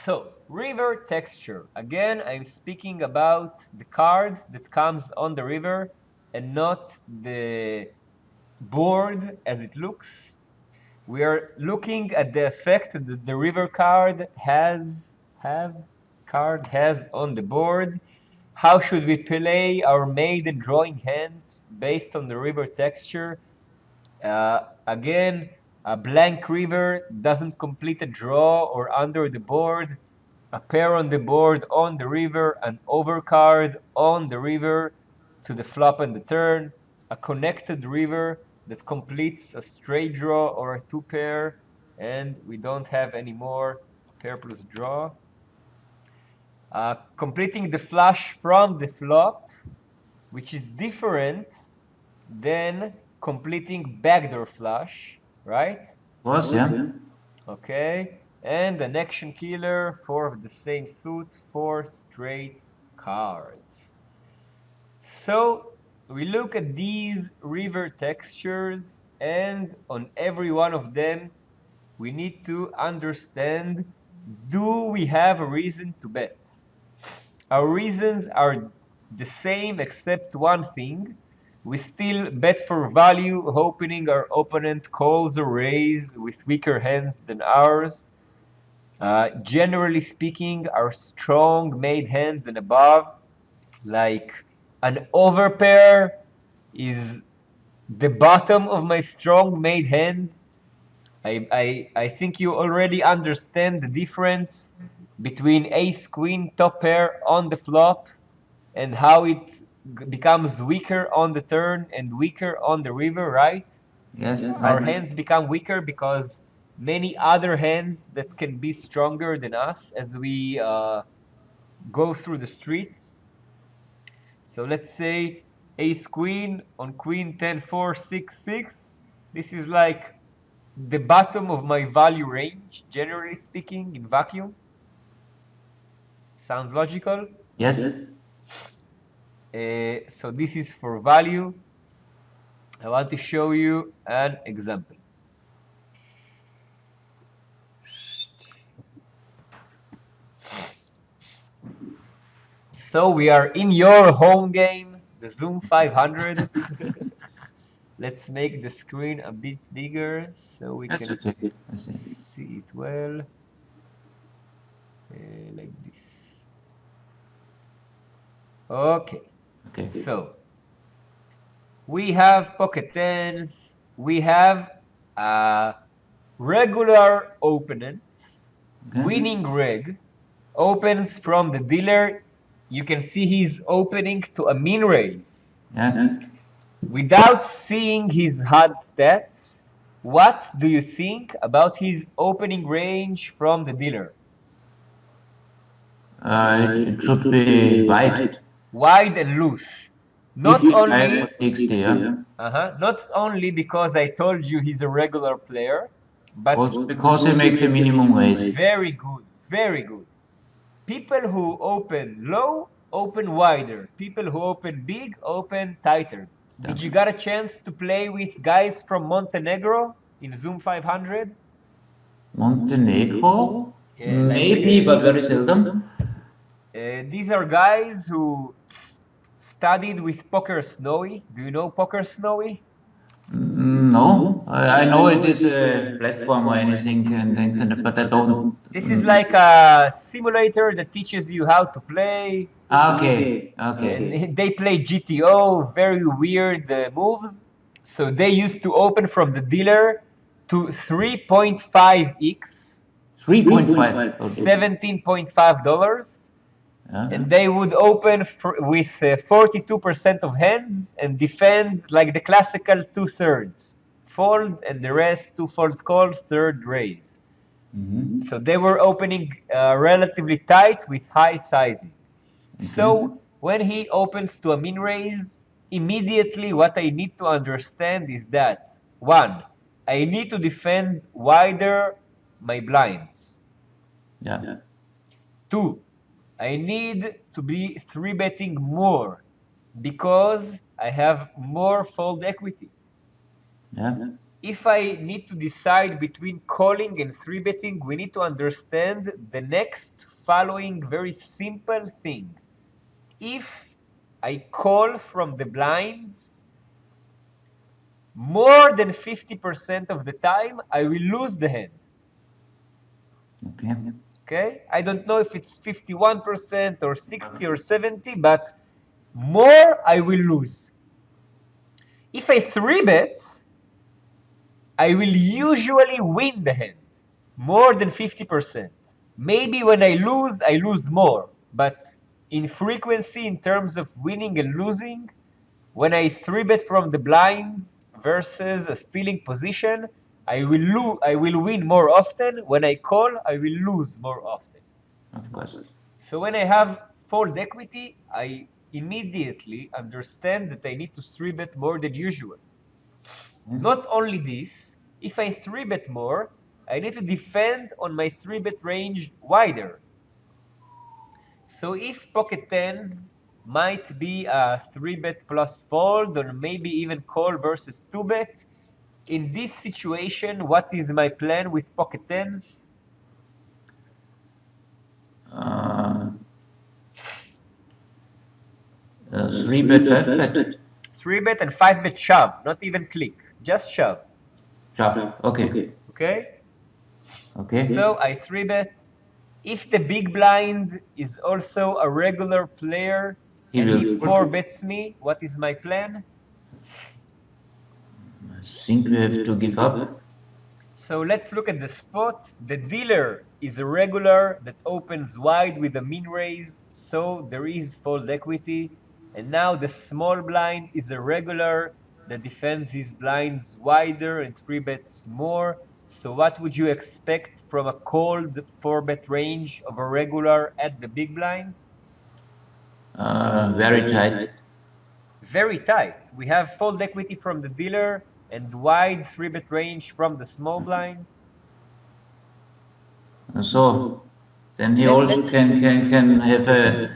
So, river texture. Again, I'm speaking about the card that comes on the river and not the board as it looks. We are looking at the effect that the river card has on the board. How should we play our maiden drawing hands based on the river texture? Again, a blank river doesn't complete a draw or under the board. A pair on the board on the river, an overcard on the river to the flop and the turn, a connected river that completes a straight draw or a two pair, and we don't have any more a pair plus draw. Completing the flush from the flop, which is different than completing backdoor flush, right? Was, yeah. Okay, and an action killer, 4 of the same suit, 4 straight cards. So we look at these river textures, and on every one of them, we need to understand, do we have a reason to bet? Our reasons are the same except one thing. We still bet for value, hoping our opponent calls or raise with weaker hands than ours. Generally speaking, our strong made hands and above, like an overpair, is the bottom of my strong made hands. I think you already understand the difference between ace queen top pair on the flop and how it becomes weaker on the turn and weaker on the river, right? Yes, Our right. hands become weaker because many other hands that can be stronger than us as we go through the streets. So let's say ace queen on queen 10 4 6 6. This is like the bottom of my value range, generally speaking, in vacuum. Sounds logical? Yes. So this is for value. I want to show you an example. So we are in your home game, the Zoom 500. Let's make the screen a bit bigger so we That's can okay. I see. see it well. Like this. Okay. Okay. So we have pocket tens. We have regular opponents. Okay. Winning reg opens from the dealer. You can see he's opening to a min raise. Yeah. Without seeing his HUD stats, what do you think about his opening range from the dealer? It should be wide. Wide and loose. Not 55 only, or 60, yeah. not only because I told you he's a regular player, but Also because he make the minimum raise. very good, very good. People who open low open wider. People who open big open tighter. Did you got a chance to play with guys from Montenegro in Zoom 500? Montenegro? Yeah, like, Maybe, but very seldom. these are guys who studied with Poker Snowy. Do you know Poker Snowy? No, I know it is a platform or anything on the internet, but I don't. This is like a simulator that teaches you how to play. Okay, okay. And they play GTO, very weird moves. So they used to open from the dealer to 3.5x, 3.5. $17.5. Yeah. And they would open with 42% of hands and defend like the classical 2/3. Fold and the rest 2-fold call, third raise. So they were opening relatively tight with high sizing. So when he opens to a min raise, immediately what I need to understand is that, one, I need to defend wider my blinds. Yeah. Two, I need to be 3-betting more because I have more fold equity. Yeah. If I need to decide between calling and 3-betting, we need to understand the next following very simple thing. If I call from the blinds, more than 50% of the time, I will lose the hand. Okay. Okay? I don't know if it's 51% or 60 or 70, but more I will lose. If I 3-bet, I will usually win the hand, more than 50%. Maybe when I lose more, but in frequency, in terms of winning and losing, when I 3-bet from the blinds versus a stealing position, I will win more often. When I call, I will lose more often. Of course. So when I have fold equity, I immediately understand that I need to 3-bet more than usual. Not only this, if I 3-bet more, I need to defend on my 3-bet range wider. So if pocket tens might be a 3-bet plus fold, or maybe even call versus 2-bet, in this situation, what is my plan with pocket tens? Uh, 3-bet, 5-bet. 3-bet and 5-bet shove, not even click, just shove. Shove. Okay. Okay? Okay. So I 3-bet. If the big blind is also a regular player He and he will put. 4-bets me, what is my plan? I think we have to give up. So let's look at the spot. The dealer is a regular that opens wide with a min raise, so there is fold equity. And now the small blind is a regular that defends his blinds wider and 3-bets more. So what would you expect from a cold 4-bet range of a regular at the big blind? Very tight. Very tight. We have fold equity from the dealer and wide 3-bet range from the small blind. So then he also can have a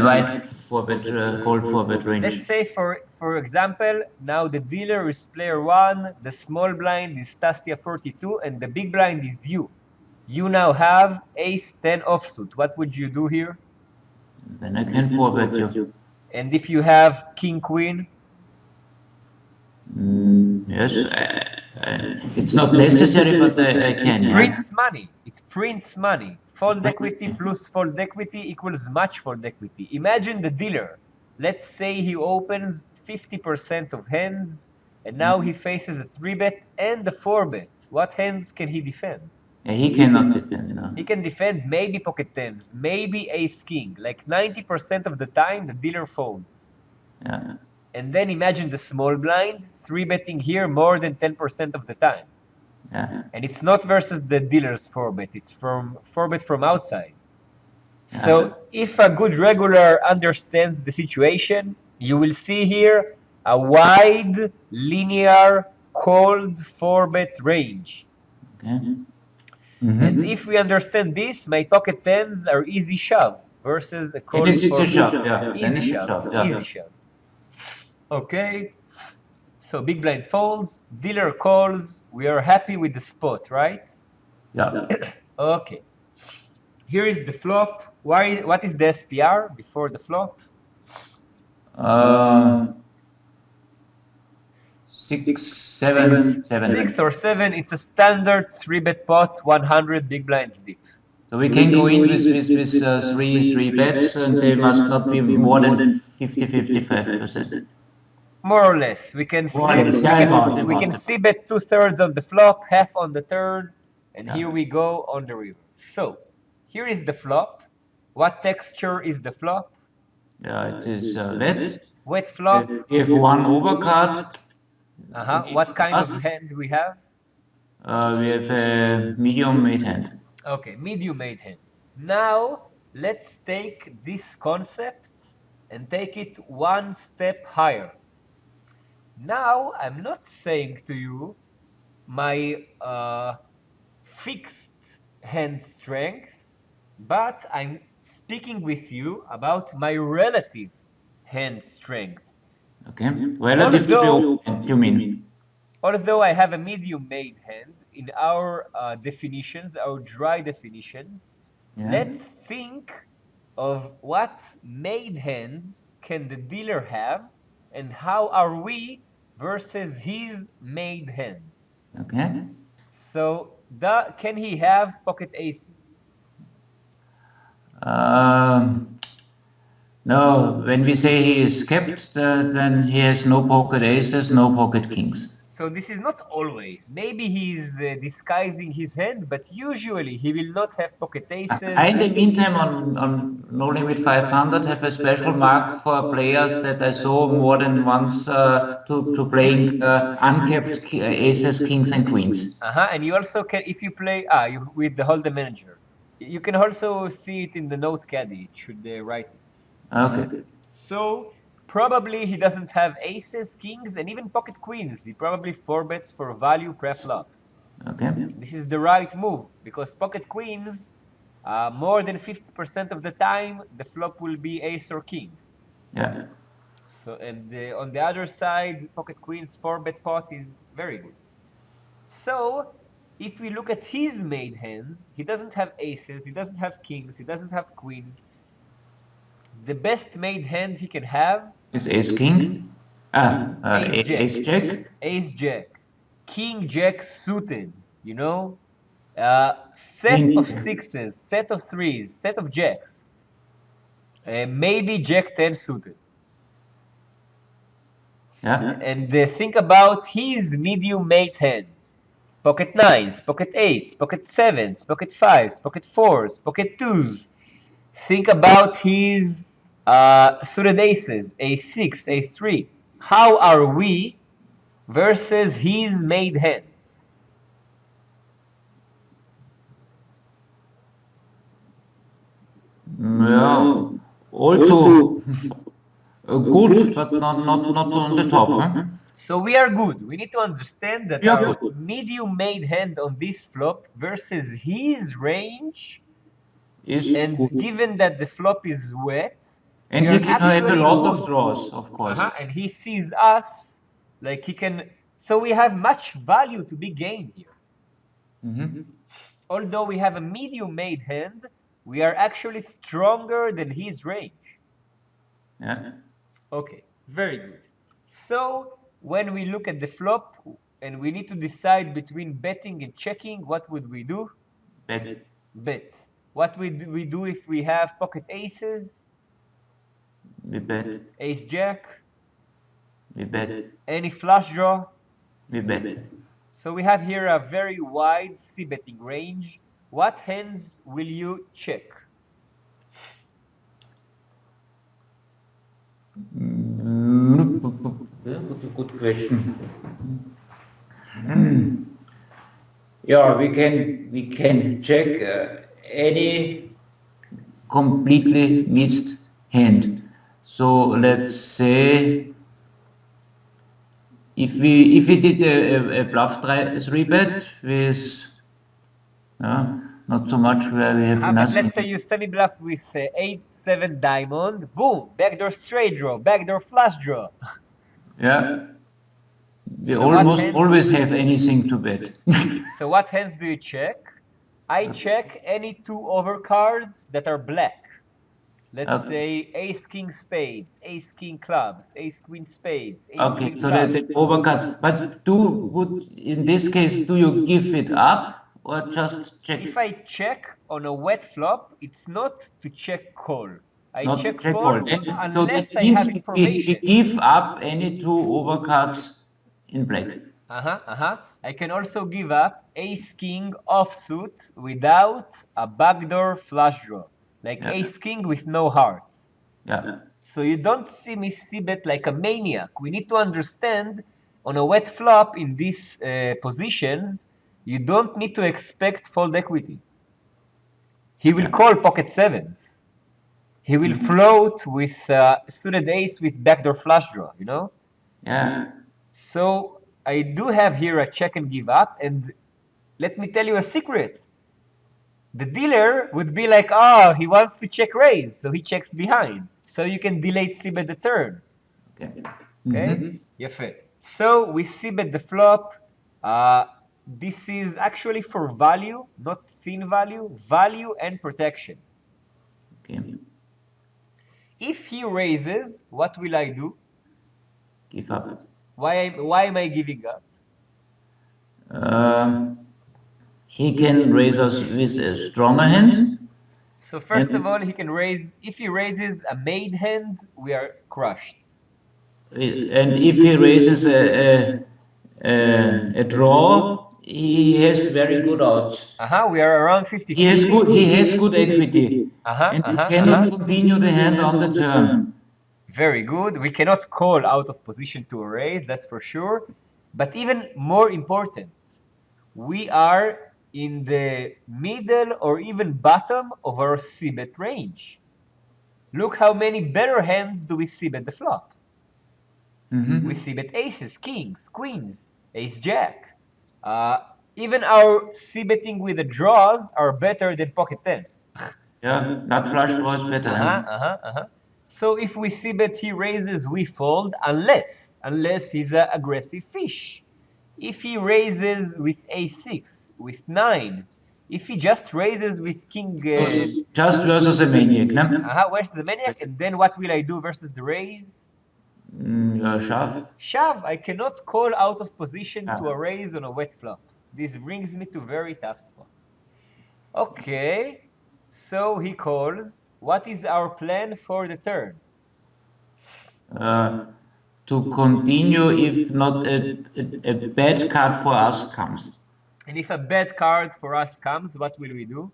wide 4-bet, cold 4-bet range. Let's say for example, now the dealer is player 1, the small blind is Stasia 42, and the big blind is you. You now have ace 10 offsuit. What would you do here? Then I can 4-bet you. And if you have king queen? Yes, it's not necessary, but I can. It prints money. It prints money. Fold equity plus fold equity equals much fold equity. Imagine the dealer. Let's say he opens 50% of hands, and now he faces a 3-bet and a 4-bet. What hands can he defend? Yeah, he cannot defend. No. He can defend maybe pocket tens, maybe ace king. Like 90% of the time, the dealer folds. Yeah. And then imagine the small blind 3-betting here more than 10% of the time. Yeah. And it's not versus the dealer's 4-bet, it's from 4-bet from outside. So if a good regular understands the situation, you will see here a wide, linear, cold 4-bet range. Okay. And if we understand this, my pocket tens are easy shove versus a cold It's a 4-bet. shove, yeah. Easy shove, easy shove. Okay, so big blind folds, dealer calls. We are happy with the spot, right? Yeah. Okay. Here is the flop. What is the SPR before the flop? 6, 7, 7. 6 or 7. It's a standard 3-bet pot, 100 big blinds deep. So we can go in with three bets, and they must not be more than 50-55%. More or less. We can c-bet 2/3 on the flop, half on the turn, and here we go on the river. So here is the flop. What texture is the flop? Yeah, it is wet. Wet flop. We have one overcard. What kind of hand we have? We have a medium made hand. Okay, medium made hand. Now let's take this concept and take it one step higher. Now I'm not saying to you my fixed hand strength, but I'm speaking with you about my relative hand strength. Okay, relative to the open, you mean? although I have a medium made hand, in our definitions, our dry definitions, let's think of what made hands can the dealer have and how are we versus his made hands. Okay. So can he have pocket aces? No, when we say he is kept, then he has no pocket aces, no pocket kings. So this is not always. Maybe he's disguising his hand, but usually he will not have pocket aces. I, in the meantime, on No Limit 500, have a special mark for players that I saw more than once to playing unkept aces, kings, and queens. And you also can, if you play with the Holder Manager, you can also see it in the note caddy. It should write it. Okay. So probably he doesn't have aces, kings, and even pocket queens. He probably 4-bets for value pre-flop. Okay. This is the right move because pocket queens, more than 50% of the time, the flop will be ace or king. Yeah. So, and on the other side, pocket queens 4-bet pot is very good. So if we look at his made hands, he doesn't have aces, he doesn't have kings, he doesn't have queens. The best made hand he can have is ace king. Ace jack. Ace jack. King jack suited, you know? Set of sixes, set of threes, set of jacks. Maybe jack 10 suited. Yeah. And think about his medium made hands. Pocket nines, pocket eights, pocket sevens, pocket fives, pocket fours, pocket twos. Think about his suited aces, a6, a3. How are we versus his made hands? Yeah. Also good, but not on the top. Huh? So we are good. We need to understand that our medium made hand on this flop versus his range is and good. Given that the flop is wet, and he can have a lot of draws, of course. And he sees us like he can. So we have much value to be gained here. Although we have a medium made hand, we are actually stronger than his range. Yeah. Okay, very good. So when we look at the flop and we need to decide between betting and checking, what would we do? Bet. Bet. What would we do if we have pocket aces? We bet. Ace jack? We bet. Any flush draw? We bet. So we have here a very wide c-betting range. What hands will you check? Good question. Yeah, we can check any completely missed hand. So let's say if we did a bluff 3-bet with not so much where we have nothing. Let's say you semi-bluff with 8-7 diamond, boom, backdoor straight draw, backdoor flush draw. Yeah. We almost always have anything to bet. So what hands do you check? I check any 2 overcards that are black. Let's say ace king spades, ace king clubs, ace queen spades, ace queen clubs. The overcards. But in this case, do you give it up or just check? If I check on a wet flop, it's not to check call. I check call unless I have information. We give up any 2 overcards in black. I can also give up ace king offsuit without a backdoor flush draw, like ace king with no hearts. Yeah. So you don't see me c-bet like a maniac. We need to understand on a wet flop in these positions, you don't need to expect fold equity. He will call pocket sevens. He will float with suited ace with backdoor flush draw, you know? Yeah. So I do have here a check and give up, and let me tell you a secret. The dealer would be like, oh, he wants to check raise, so he checks behind. So you can delay c-bet the turn. Okay. Okay? יפה. So we see bet the flop. This is actually for value, not thin value and protection. Okay. If he raises, what will I do? Give up. Why am I giving up? He can raise us with a stronger hand. So first of all, he can raise. If he raises a made hand, we are crushed. And if he raises a draw, he has very good odds. We are around 50-50. He has good equity, and he cannot continue the hand on the turn. Very good. We cannot call out of position to a raise, that's for sure. But even more important, we are in the middle or even bottom of our c-bet range. Look how many better hands do we c-bet the flop. We c-bet aces, kings, queens, ace-jack. Even our c-betting with the draws are better than pocket tens. Yeah, nut flush draw is better. So if we c-bet he raises, we fold unless he's an aggressive fish. If he raises with a6, with nines, if he just raises with king... just versus a maniac, no? Versus the maniac, and then what will I do versus the raise? Shove. Shove. I cannot call out of position to a raise on a wet flop. This brings me to very tough spots. Okay, so he calls. What is our plan for the turn? To continue if not a bad card for us comes. And if a bad card for us comes, what will we do?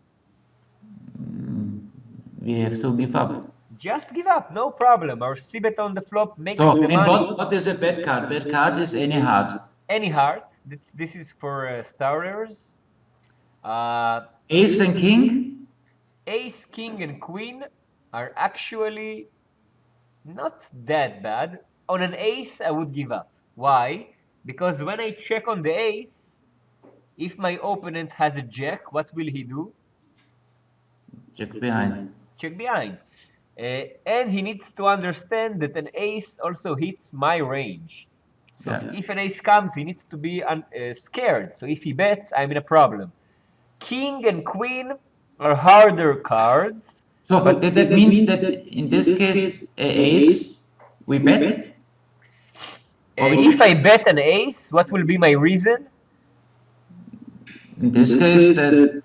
We have to give up. Just give up, no problem. Our c-bet on the flop makes So, the money. what is a bad card? Bad card is any heart. Any heart. This is for starters. Ace and king? Ace, king, and queen are actually not that bad. On an ace, I would give up. Why? Because when I check on the ace, if my opponent has a jack, what will he do? Check behind. Check behind. And he needs to understand that an ace also hits my range. So if an ace comes, he needs to be scared. So if he bets, I'm in a problem. King and queen are harder cards. So but that means that in this case, ace, we bet? If I bet an ace, what will be my reason? In this case, that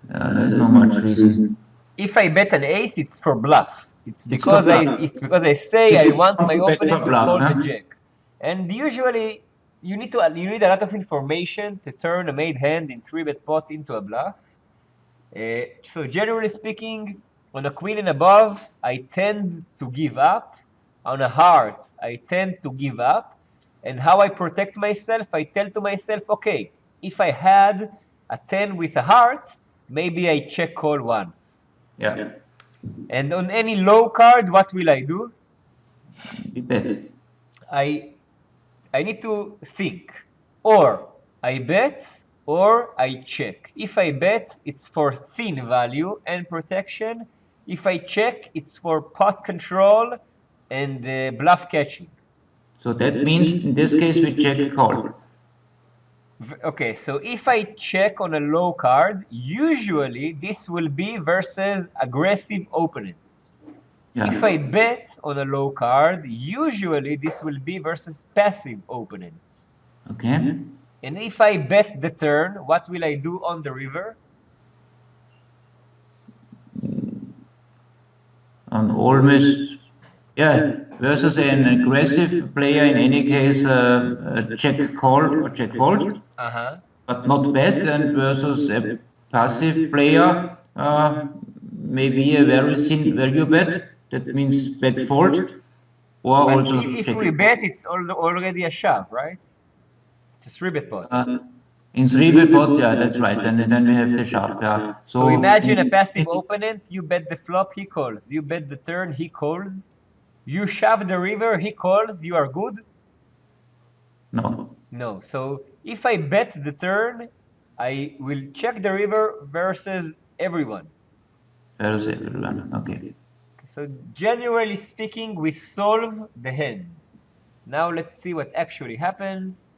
there's not much reason. If I bet an ace, it's for bluff. It's because I say I want my opponent to call the jack. And usually you need a lot of information to turn a made hand in 3-bet pot into a bluff. So generally speaking, on a queen and above, I tend to give up. On a heart, I tend to give up. And how I protect myself, I tell to myself, okay, if I had a 10 with a heart, maybe I check call once. Yeah. And on any low card, what will I do? We bet. I need to think. Or I bet or I check. If I bet, it's for thin value and protection. If I check, it's for pot control and bluff catching. So that means in this case we check call. Okay, so if I check on a low card, usually this will be versus aggressive opponents. Yeah. If I bet on a low card, usually this will be versus passive opponents. Okay. And if I bet the turn, what will I do on the river? On almost, versus an aggressive player, in any case, check call or check fold, but not bet, and versus a passive player, maybe a very thin value bet, that means bet fold, or but also if check we bet, it's already a shove, right? It's a 3-bet pot. In 3-bet pot, yeah, that's right, and then we have the shove, yeah. So imagine a passive opponent, you bet the flop, he calls. You bet the turn, he calls. You shove the river, he calls, you are good? No. No. So if I bet the turn, I will check the river versus everyone. Versus everyone, okay. So generally speaking, we solve the hand. Now let's see what actually happens.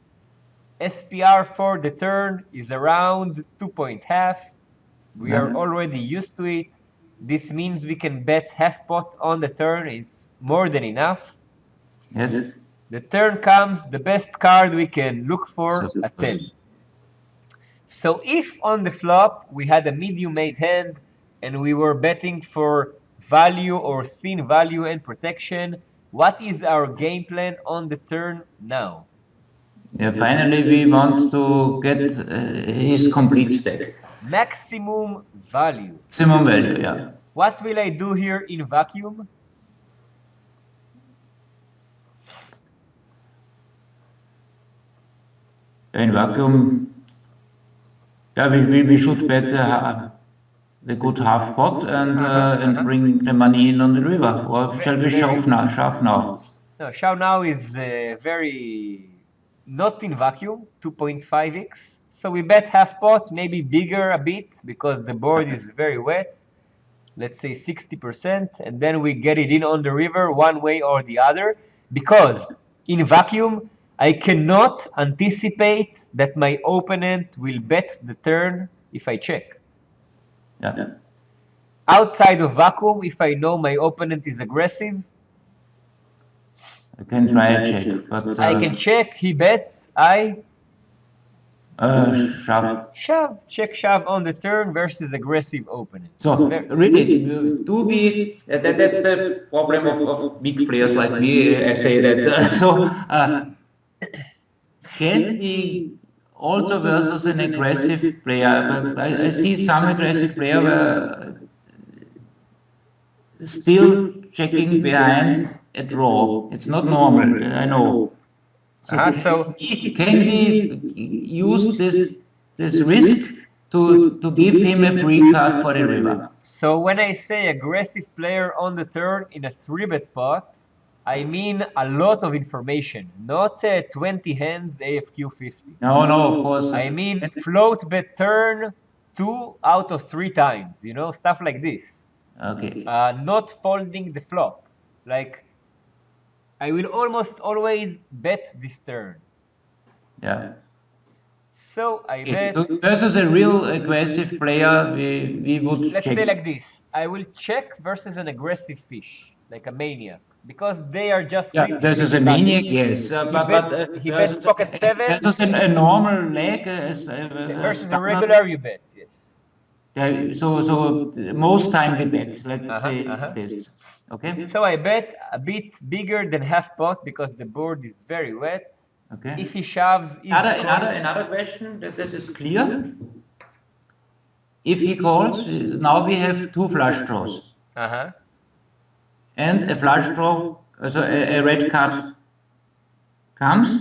SPR for the turn is around 2.5. We are already used to it. This means we can bet half pot on the turn. It's more than enough. Yes. The turn comes, the best card we can look for, a 10. So if on the flop we had a medium made hand and we were betting for value or thin value and protection, what is our game plan on the turn now? Yeah, finally we want to get his complete stack. Maximum value. Maximum value, yeah. What will I do here in vacuum? In vacuum, yeah, we should bet the good half pot and bring the money in on the river. Or shall we shove now? No, shove now is very not in vacuum, 2.5x. So we bet half pot, maybe bigger a bit because the board is very wet. Let's say 60%, and then we get it in on the river one way or the other, because in vacuum, I cannot anticipate that my opponent will bet the turn if I check. Yeah. Outside of vacuum, if I know my opponent is aggressive, I can try a check, but I can check, he bets, I shove. shove, check shove on the turn versus aggressive opponent. So really, do we? That's the problem of big players like me. I say that. Can we also versus an aggressive player? But I see some aggressive player were still checking behind a draw. It's not normal. I know. So can we use this risk to give him a free card for the river? So when I say aggressive player on the turn in a 3-bet pot, I mean a lot of information, not 20 hands AFQ 50. No, of course. I mean float bet turn 2 out of 3 times, you know, stuff like this. Okay. Not folding the flop. Like, I will almost always bet this turn. Yeah. So I bet. Versus a real aggressive player, we would Let's check. say like this. I will check versus an aggressive fish, like a maniac. Because they are just versus a maniac, yes. He bets pocket 7. Versus a normal leg. Versus a regular, you bet, yes. So most time we bet, let's say this. Okay. So I bet a bit bigger than half pot because the board is very wet. Okay. If he shoves, another question that this is clear. If he calls, now we have 2 flush draws. And a flush draw, so a red card comes.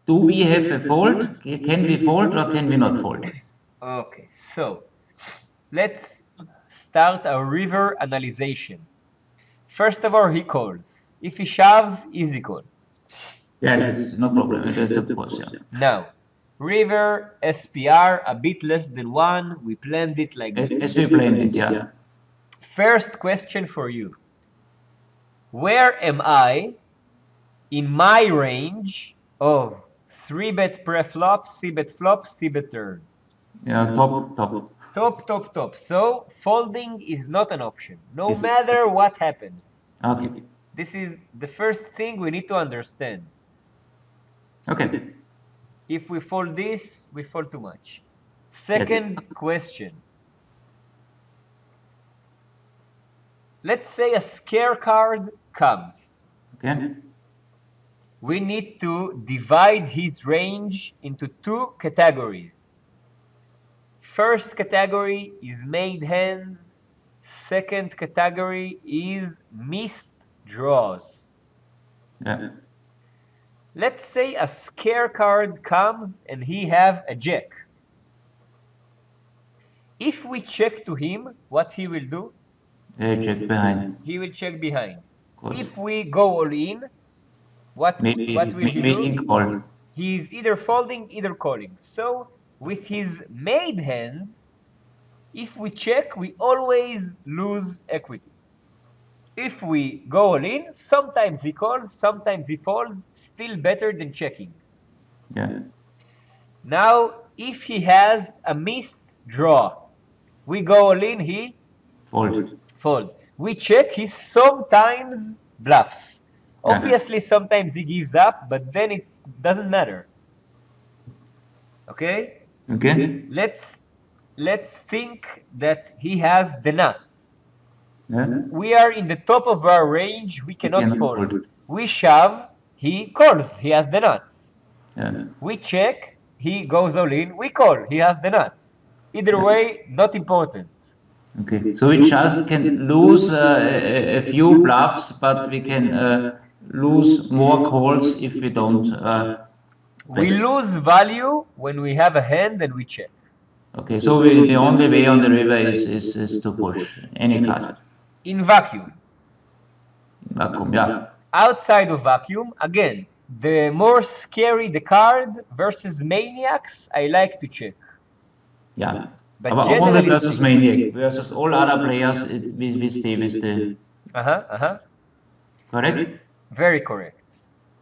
Do we have a fold? Can we fold or can we not fold? Okay, so let's start our river analyzation. First of all, he calls. If he shoves, easy call. Yeah, that's no problem. That's of course, yeah. Now, river, SPR, a bit less than 1. We planned it like this. As we planned it, yeah. First question for you. Where am I in my range of 3-bet pre-flop, C-bet flop, C-bet turn? Yeah, top. Top. So folding is not an option, no matter what happens. Okay. This is the first thing we need to understand. Okay. If we fold this, we fold too much. Second question. Let's say a scare card comes. Okay. We need to divide his range into 2 categories. First category is made hands. Second category is missed draws. Yeah. Let's say a scare card comes and he have a jack. If we check to him, what he will do? Check behind. He will check behind. If we go all in, what will he do? Call. He's either folding, either calling. So with his made hands, If we check, we always lose equity. If we go all in, sometimes he calls, sometimes he folds, still better than checking. Yeah. Now, if he has a missed draw, we go all in, he fold. We check, he sometimes bluffs. Yeah. Obviously, sometimes he gives up, but then it doesn't matter. Okay? Okay. Let's think that he has the nuts. Yeah. We are in the top of our range, we cannot fold. fold. We shove, he calls, he has the nuts. Yeah. We check, he goes all in, we call, he has the nuts. Either way, not important. Okay, so we just can lose a few bluffs, but we can lose more calls if we don't. We lose value when we have a hand and we check. Okay, so the only way on the river is to push any card. In vacuum. Vacuum, yeah. Outside of vacuum, again, the more scary the card versus maniacs, I like to check. Yeah. But only versus maniac, versus all other players, we stay with the. Correct? Very correct.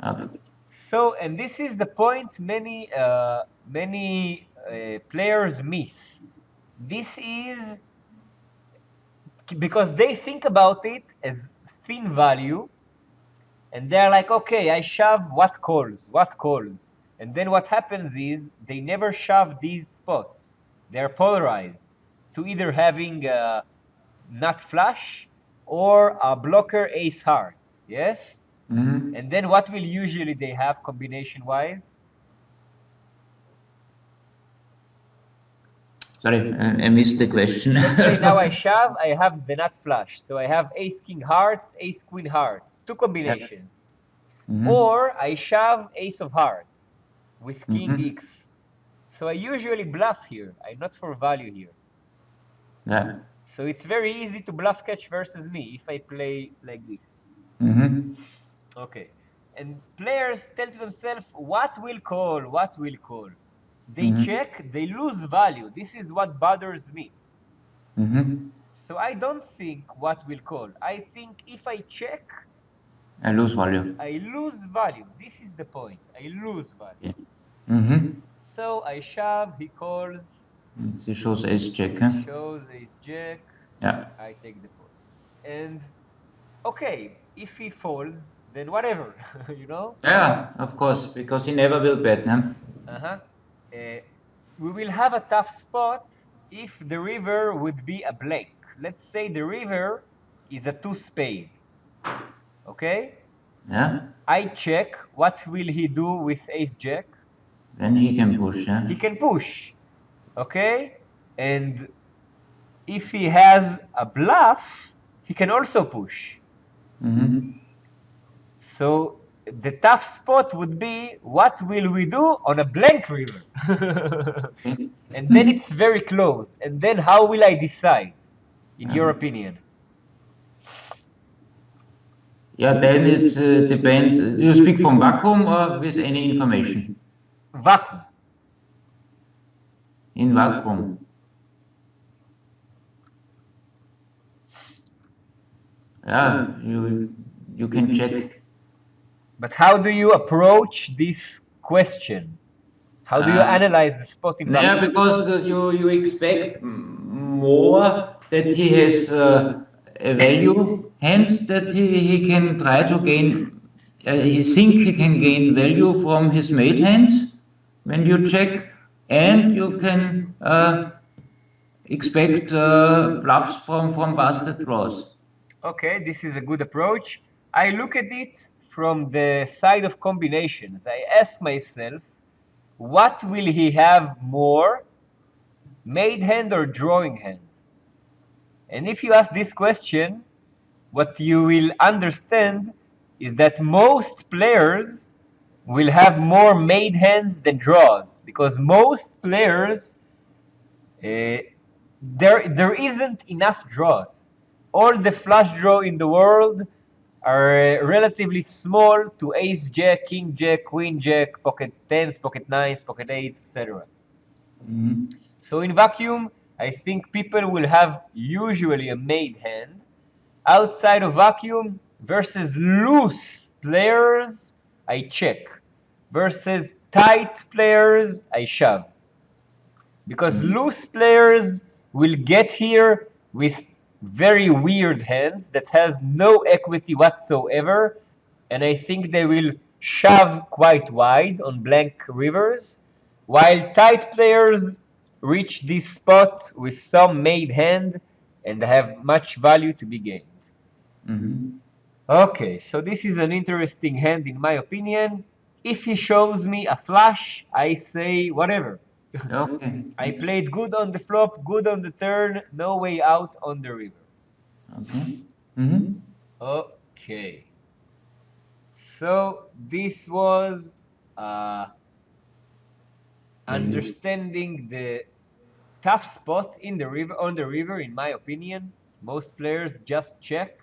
Okay. So, and this is the point many players miss. This is because they think about it as thin value, and they're like, okay, I shove what calls. And then what happens is they never shove these spots. They're polarized to either having a nut flush or a blocker ace heart. Yes? Mm-hmm. And then what will usually they have combination-wise? Sorry, I missed the question. Let's say now I shove, I have the nut flush. So I have ace king hearts, ace queen hearts, two combinations. Mm-hmm. Or I shove ace of hearts with king X. So I usually bluff here. I'm not for value here. Yeah. So it's very easy to bluff catch versus me if I play like this. Mm-hmm. Okay. And players tell to themselves, what will call, what will call? They check, they lose value. This is what bothers me. Mm-hmm. So I don't think what will call. I think if I check, I lose value. I lose value. This is the point. I lose value. Yeah. Mm-hmm. So I shove, he calls. He shows ace jack. Huh? Shows ace jack. Yeah. I take the point. And okay, if he folds, then whatever, you know? Yeah, of course, because he never will bet, huh? We will have a tough spot if the river would be a blank. Let's say the river is a two spade. Okay? Yeah. I check. What will he do with ace jack? Then he can push, yeah? He can push. Okay? And if he has a bluff, he can also push. Mm-hmm. So the tough spot would be, what will we do on a blank river? And then it's very close. And then how will I decide, in your opinion? Yeah, then it depends. Do you speak from vacuum or with any information? Vacuum. In vacuum. Yeah, you can check. But how do you approach this question? How do you analyze the spot in vacuum? Yeah, because you expect more that he has a value hand that he can try to gain. He think he can gain value from his mate hands when you check, and you can expect bluffs from busted draws. Okay, this is a good approach. I look at it from the side of combinations. I ask myself, what will he have more, made hand or drawing hand? And if you ask this question, what you will understand is that most players will have more made hands than draws, because most players, there isn't enough draws. All the flush draw in the world are relatively small to ace jack, king jack, queen jack, pocket tens, pocket nines, pocket eights, etc. So in vacuum, I think people will have usually a made hand. Outside of vacuum versus loose players, I check. Versus tight players, I shove. Because loose players will get here with very weird hands that has no equity whatsoever, and I think they will shove quite wide on blank rivers, while tight players reach this spot with some made hand and have much value to be gained. Okay, so this is an interesting hand in my opinion. If he shows me a flush, I say whatever. Okay. I played good on the flop, good on the turn, no way out on the river. Okay. Okay. So this was understanding the tough spot in the river on the river, in my opinion. Most players just check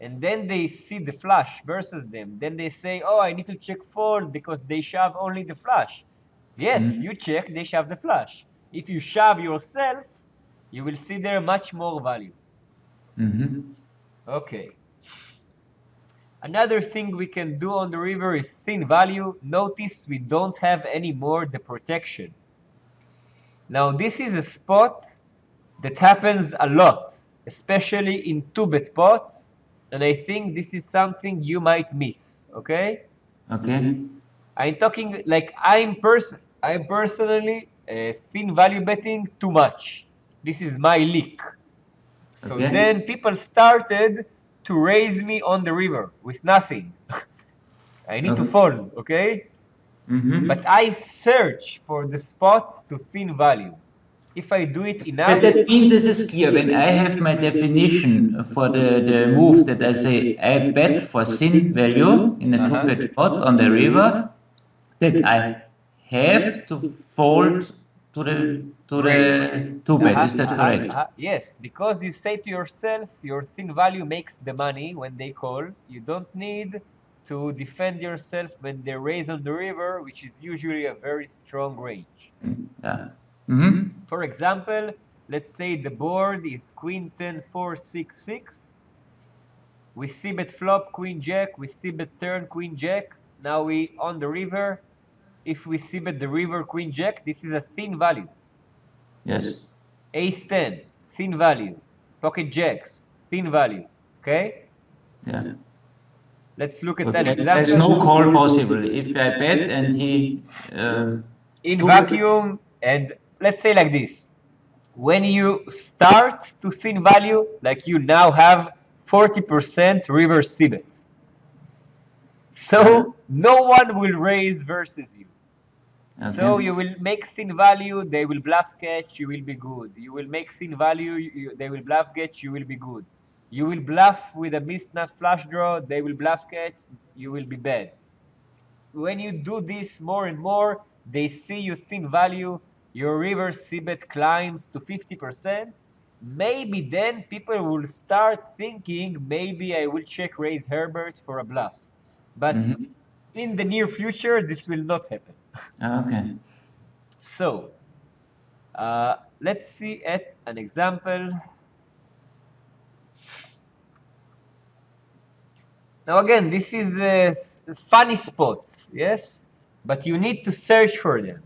and then they see the flush versus them. Then they say, oh, I need to check fold because they shove only the flush. Yes, you check, they shove the flush. If you shove yourself, you will see there much more value. Okay. Another thing we can do on the river is thin value. Notice we don't have anymore the protection. Now this is a spot that happens a lot, especially in 2-bet pots, and I think this is something you might miss, okay? Okay. I'm talking like I'm personally thin value betting too much. This is my leak. So Okay. then people started to raise me on the river with nothing. I need to fold, okay? But I search for the spots to thin value. If I do it enough. That means this is clear. When I have my definition for the move that I say I bet for thin value in a 2-bet pot on the river, that I have to fold to the 2-bet. Is that correct? Yes, because you say to yourself, your thin value makes the money when they call. You don't need to defend yourself when they raise on the river, which is usually a very strong range. Yeah. For example, let's say the board is queen 10 4 6 6. We see bet flop queen jack, we see bet turn queen jack. Now we on the river. If we see bet the river queen jack, this is a thin value. Yes. Ace 10, thin value. Pocket jacks, thin value. Okay? Yeah. Let's look at an example. There's no call possible. If I bet and he in vacuum, and let's say like this. When you start to thin value, like you now have 40% river c-bets. So no one will raise versus you. So you will make thin value, they will bluff catch, you will be good. You will make thin value, they will bluff catch, you will be good. You will bluff with a misnut flush draw, they will bluff catch, you will be bad. When you do this more and more, they see you thin value, your river c-bet climbs to 50%. Maybe then people will start thinking, maybe I will check raise Herbert for a bluff. But in the near future, this will not happen. Okay. So, let's see at an example. Now again, this is funny spots, yes? But you need to search for them.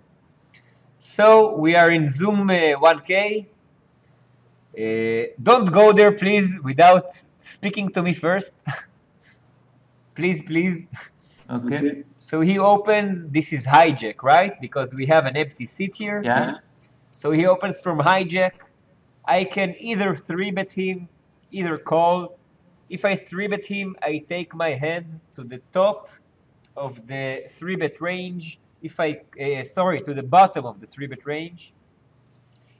So we are in Zoom 1K. Don't go there, please, without speaking to me first. Please, please. Okay. So he opens, this is hijack, right? Because we have an empty seat here. Yeah. So he opens from hijack. I can either 3-bet him, either call. If I 3-bet him, I take my hand to the top of the 3-bet range. If I, to the bottom of the 3-bet range.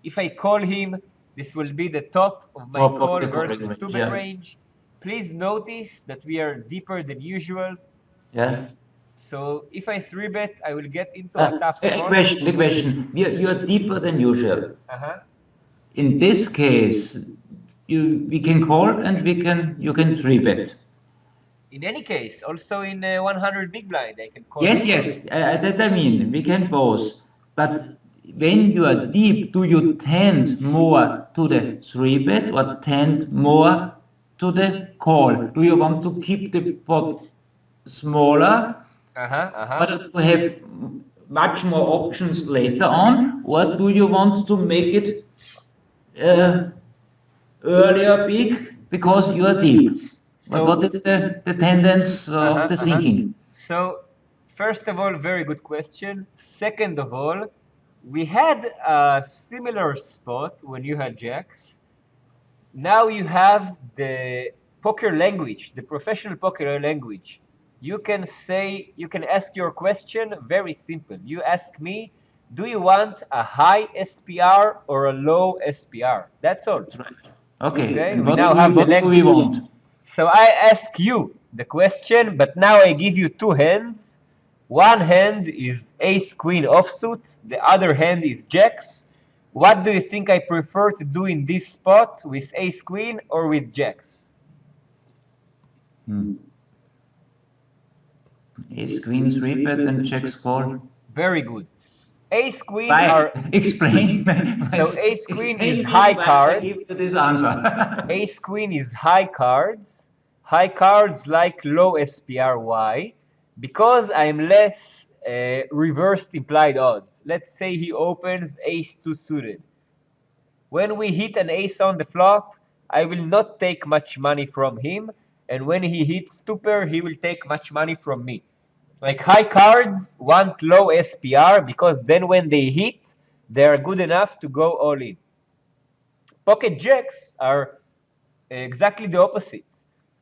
If I call him, this will be the top of my call versus 2-bet range. Please notice that we are deeper than usual. Yeah. So if I 3-bet, I will get into a tough spot. The question. You are deeper than usual. In this case, we can call and you can 3-bet. In any case, also in 100 big blind, I can call. Yes, that I mean, we can both. But when you are deep, do you tend more to the 3-bet or tend more to the call? Do you want to keep the pot smaller or to have much more options later on, or do you want to make it earlier big because you are deep? What is the tendency of the thinking? So, first of all, very good question. Second of all, we had a similar spot when you had jacks. Now you have the poker language, the professional poker language. You can ask your question very simple. You ask me, do you want a high SPR or a low SPR? That's all. That's right. Okay, Okay, and we now have the what do we language. want? So I ask you the question, but now I give you two hands. One hand is ace queen offsuit, the other hand is jacks. What do you think I prefer to do in this spot, with ace queen or with jacks? Ace queen 3-bet and checks call. Very good. Ace queen Why? are Explain. so ace queen is Explain high why I give cards. you this answer. Ace queen is high cards. High cards like low SPR. Why? Because I'm less reversed implied odds. Let's say he opens ace 2 suited. When we hit an ace on the flop, I will not take much money from him. And when he hits 2 pair, he will take much money from me. Like high cards want low SPR because then when they hit, they are good enough to go all in. Pocket jacks are exactly the opposite.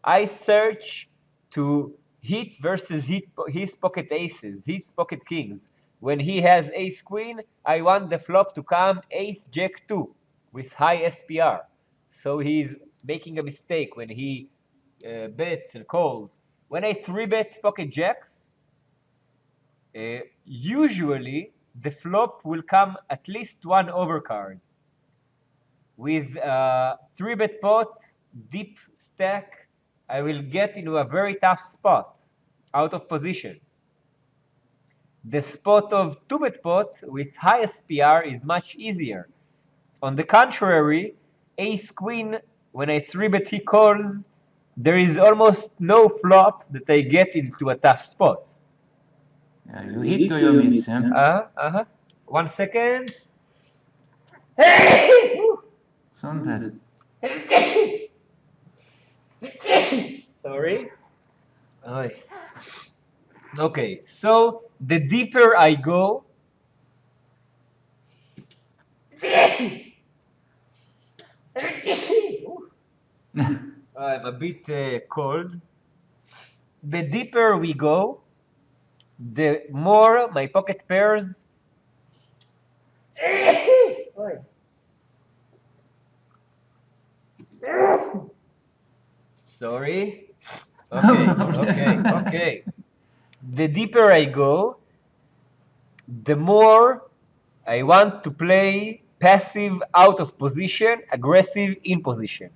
I search to hit versus hit his pocket aces, his pocket kings. When he has ace queen, I want the flop to come ace jack 2 with high SPR. So he's making a mistake when he bets and calls. When I 3-bet pocket jacks, usually the flop will come at least one overcard. With 3-bet pot, deep stack, I will get into a very tough spot, out of position. The spot of 2-bet pot with high SPR is much easier. On the contrary, ace queen, when I 3-bet he calls, there is almost no flop that I get into a tough spot. Yeah, you hit or you miss, huh? 1 second. Gesundheit. Sorry. Okay, so the deeper I go, I'm a bit cold. The deeper we go, the more my pocket pairs. Sorry. Okay. The deeper I go, the more I want to play passive out of position, aggressive in position.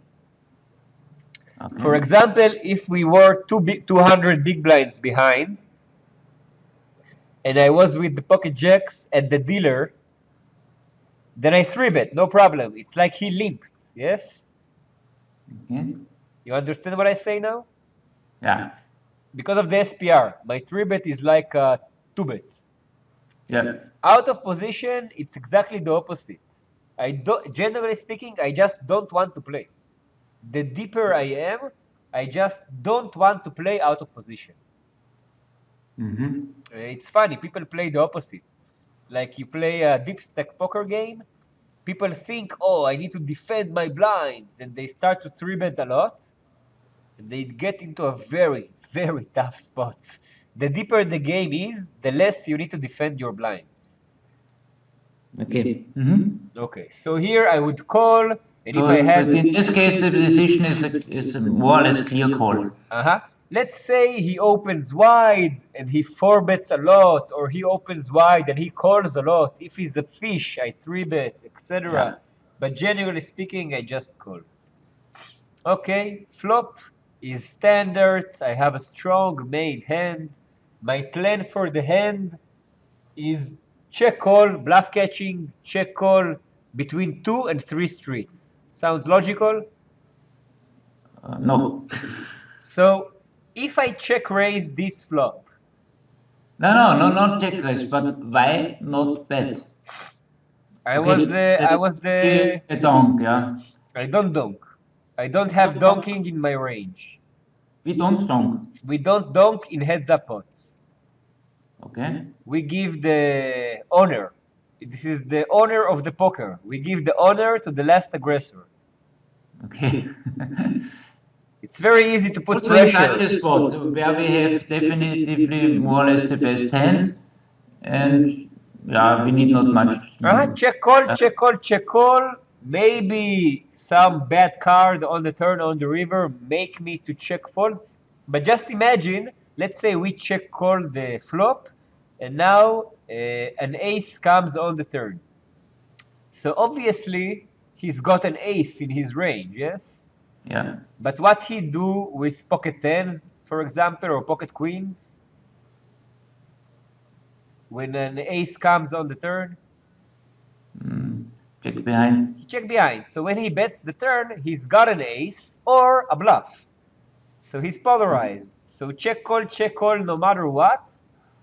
Okay. For example, if we were 200 big blinds behind, and I was with the pocket jacks at the dealer, then I 3-bet, no problem. It's like he limped, yes? Okay. You understand what I say now? Yeah. Because of the SPR, my 3-bet is like a 2-bet. Yeah. Out of position, it's exactly the opposite. Generally speaking, I just don't want to play. The deeper I am, I just don't want to play out of position. It's funny, people play the opposite. Like you play a deep stack poker game, people think, oh, I need to defend my blinds, and they start to 3-bet a lot, and they get into a very, very tough spots. The deeper the game is, the less you need to defend your blinds. Okay. Okay, so here I would call, and so if I had... But in this case, the decision is a more or less clear call. Let's say he opens wide and he 4-bets a lot, or he opens wide and he calls a lot. If he's a fish, I 3-bet, etc. Yeah. But generally speaking, I just call. Okay, flop is standard. I have a strong made hand. My plan for the hand is check call, bluff catching, check call between 2 and 3 streets. Sounds logical? No. So if I check raise this flop, No, not check raise, but why not bet? I Okay, was the a donk, yeah. I don't donk. I don't You have don't donk? donking in my range. We don't donk. We don't donk in heads up pots. Okay. We give the honor. This is the honor of the poker. We give the honor to the last aggressor. Okay. It's very easy to put Also in pressure. such a spot where we have definitively more or less the best hand, and yeah, we need not much. Check call, check call, check call. Maybe some bad card on the turn on the river make me to check fold. But just imagine, let's say we check call the flop, and now an ace comes on the turn. So obviously he's got an ace in his range, yes? Yeah. But what he do with pocket tens, for example, or pocket queens, when an ace comes on the turn? Check behind. He check behind. So when he bets the turn, he's got an ace or a bluff. So he's polarized. So check call no matter what.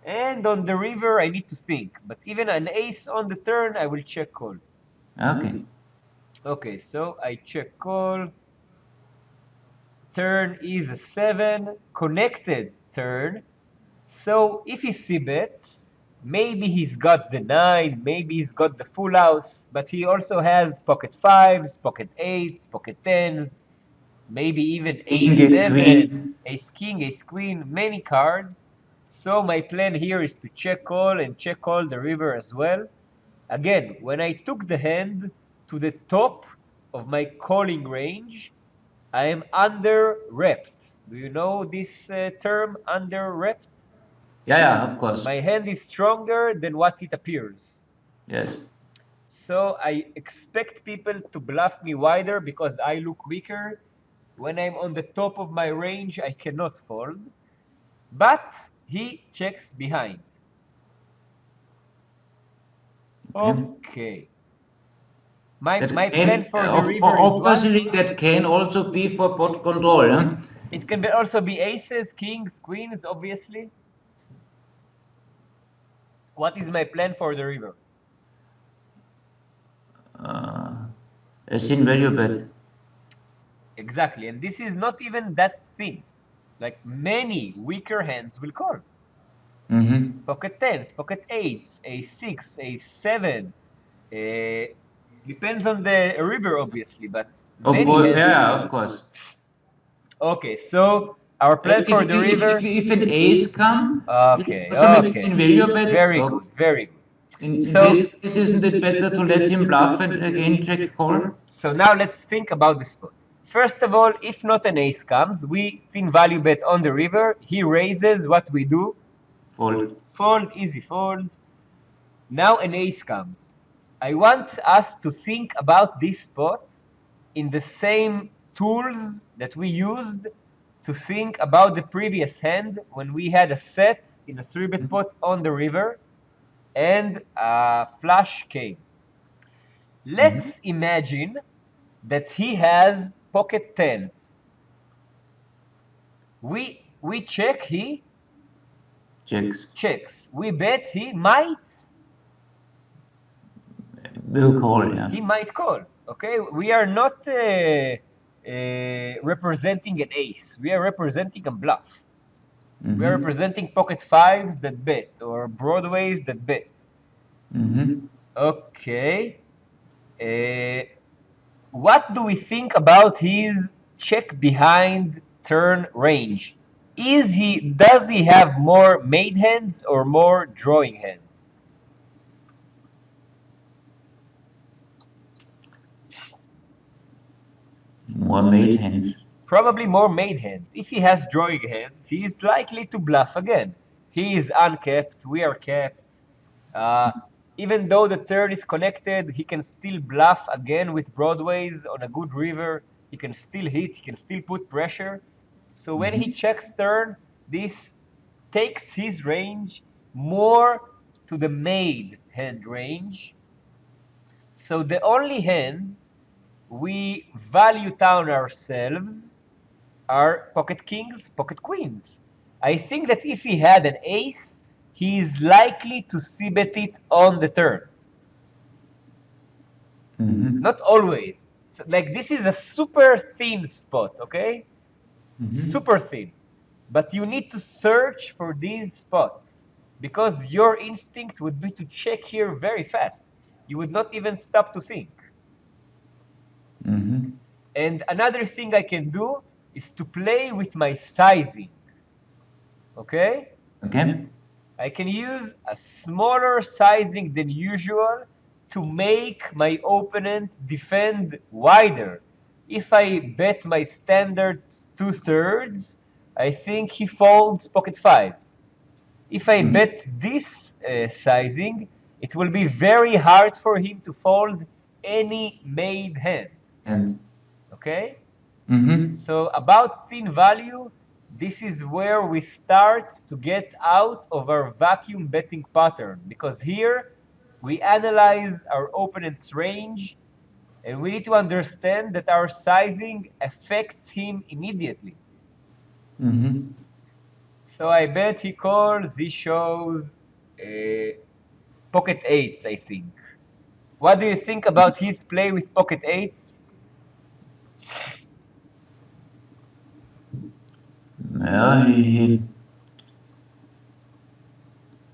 And on the river, I need to think. But even an ace on the turn, I will check call. Okay. Okay, so I check call. Turn is a 7, connected turn. So if he c-bets, maybe he's got the 9, maybe he's got the full house, but he also has pocket 5s, pocket 8s, pocket 10s, maybe even King, ace 7, queen. ace king, ace queen, many cards. So my plan here is to check call and check call the river as well. Again, when I took the hand to the top of my calling range, I am under-repped. Do you know this term, under-repped? Yeah, of course. My hand is stronger than what it appears. Yes. So I expect people to bluff me wider because I look weaker. When I'm on the top of my range, I cannot fold. But he checks behind. Okay. My plan for the river is what? Obviously, that can also be for pot control. Huh? It can also be aces, kings, queens, obviously. What is my plan for the river? A thin value bet. Exactly, and this is not even that thin. Like many weaker hands will call. Pocket tens, pocket eights, a6, a7. Depends on the river, obviously, but many hands. Yeah, of course. Okay, so our plan for the river. If an ace come, Okay, thin value bet. Very good, very good. In this case, isn't it better to let him bluff and again check call? So now let's think about the spot. First of all, if not an ace comes, we thin value bet on the river. He raises, what we do? Fold. Fold, easy fold. Now an ace comes. I want us to think about this spot in the same tools that we used to think about the previous hand when we had a set in a 3-bet pot on the river and a flush came. Let's imagine that he has pocket tens. We check, he checks. We bet he might. Will call, yeah. He might call. Okay, we are not representing an ace. We are representing a bluff. We are representing pocket fives that bet or broadways that bet. Okay. What do we think about his check behind turn range? Does he have more made hands or more drawing hands? More made hands. Probably more made hands. If he has drawing hands, he is likely to bluff again. He is uncapped, we are capped. Even though the turn is connected, he can still bluff again with broadways on a good river. He can still hit, he can still put pressure. So when he checks turn, this takes his range more to the made hand range. So the only hands we value down ourselves are pocket kings, pocket queens. I think that if he had an ace, he is likely to c-bet it on the turn. Not always. So, like, this is a super thin spot, okay? Super thin. But you need to search for these spots because your instinct would be to check here very fast. You would not even stop to think. And another thing I can do is to play with my sizing. Okay? Okay. I can use a smaller sizing than usual to make my opponent defend wider. If I bet my standard 2/3, I think he folds pocket fives. If I bet this sizing, it will be very hard for him to fold any made hand. And Okay? So about thin value, this is where we start to get out of our vacuum betting pattern, because here we analyze our opponent's range and we need to understand that our sizing affects him immediately. So I bet he calls, he shows pocket eights, I think. What do you think about his play with pocket eights? yeah,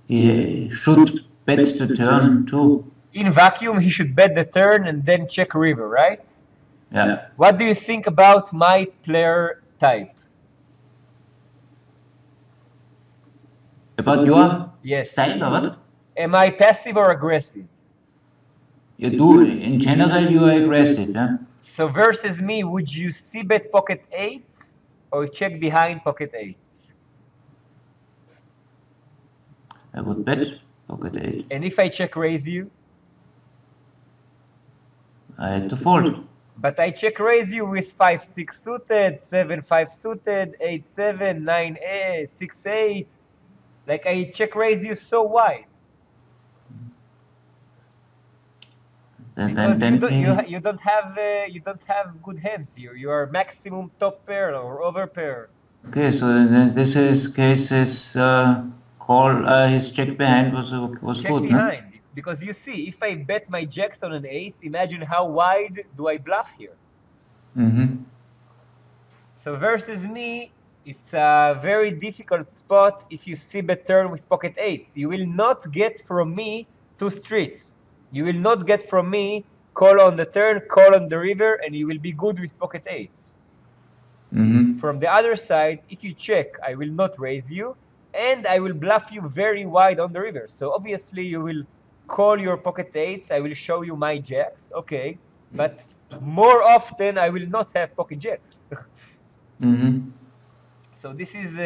he should bet the turn too. In vacuum, he should bet the turn and then check river, right? Yeah. What do you think about my player type? About your Yes. style or what? Am I passive or aggressive? You do, in general, you are aggressive, yeah? So versus me, would you c-bet pocket eights or check behind pocket eights? I would bet pocket 8. And if I check raise you? I had to fold. But I check raise you with 5-6 suited, 7-5 suited, 8-7, 9-8, 6-8. Like, I check raise you so wide. Because you don't have good hands here. You are maximum top pair or over pair. Okay, so in this case, his call, his check behind was Check good, behind. No? Because you see, if I bet my jacks on an ace, imagine how wide do I bluff here. So versus me, it's a very difficult spot if you c-bet turn with pocket eights. You will not get from me 2 streets. You will not get from me call on the turn, call on the river, and you will be good with pocket eights. From the other side, if you check, I will not raise you, and I will bluff you very wide on the river. So obviously you will call your pocket eights, I will show you my jacks, okay, but more often I will not have pocket jacks. So this is,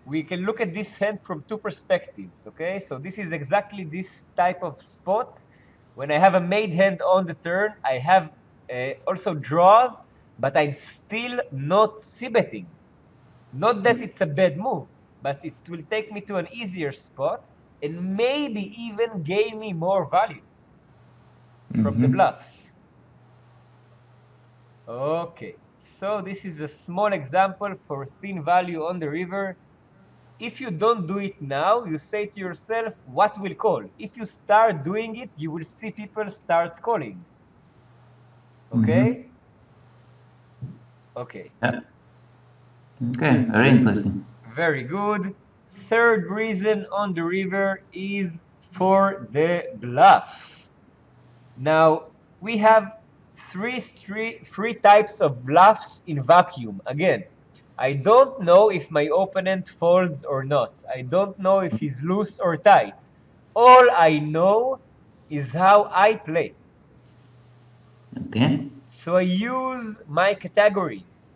we can look at this hand from 2 perspectives, okay? So this is exactly this type of spot. When I have a made hand on the turn, I have also draws, but I'm still not c-betting. Not that it's a bad move, but it will take me to an easier spot and maybe even gain me more value from the bluffs. Okay, so this is a small example for thin value on the river. If you don't do it now, you say to yourself, what will call? If you start doing it, you will see people start calling. Okay? Okay. Yeah. Okay, very interesting. Very good. Third reason on the river is for the bluff. Now, we have three types of bluffs in vacuum. Again, I don't know if my opponent folds or not. I don't know if he's loose or tight. All I know is how I play. Okay. So I use my categories.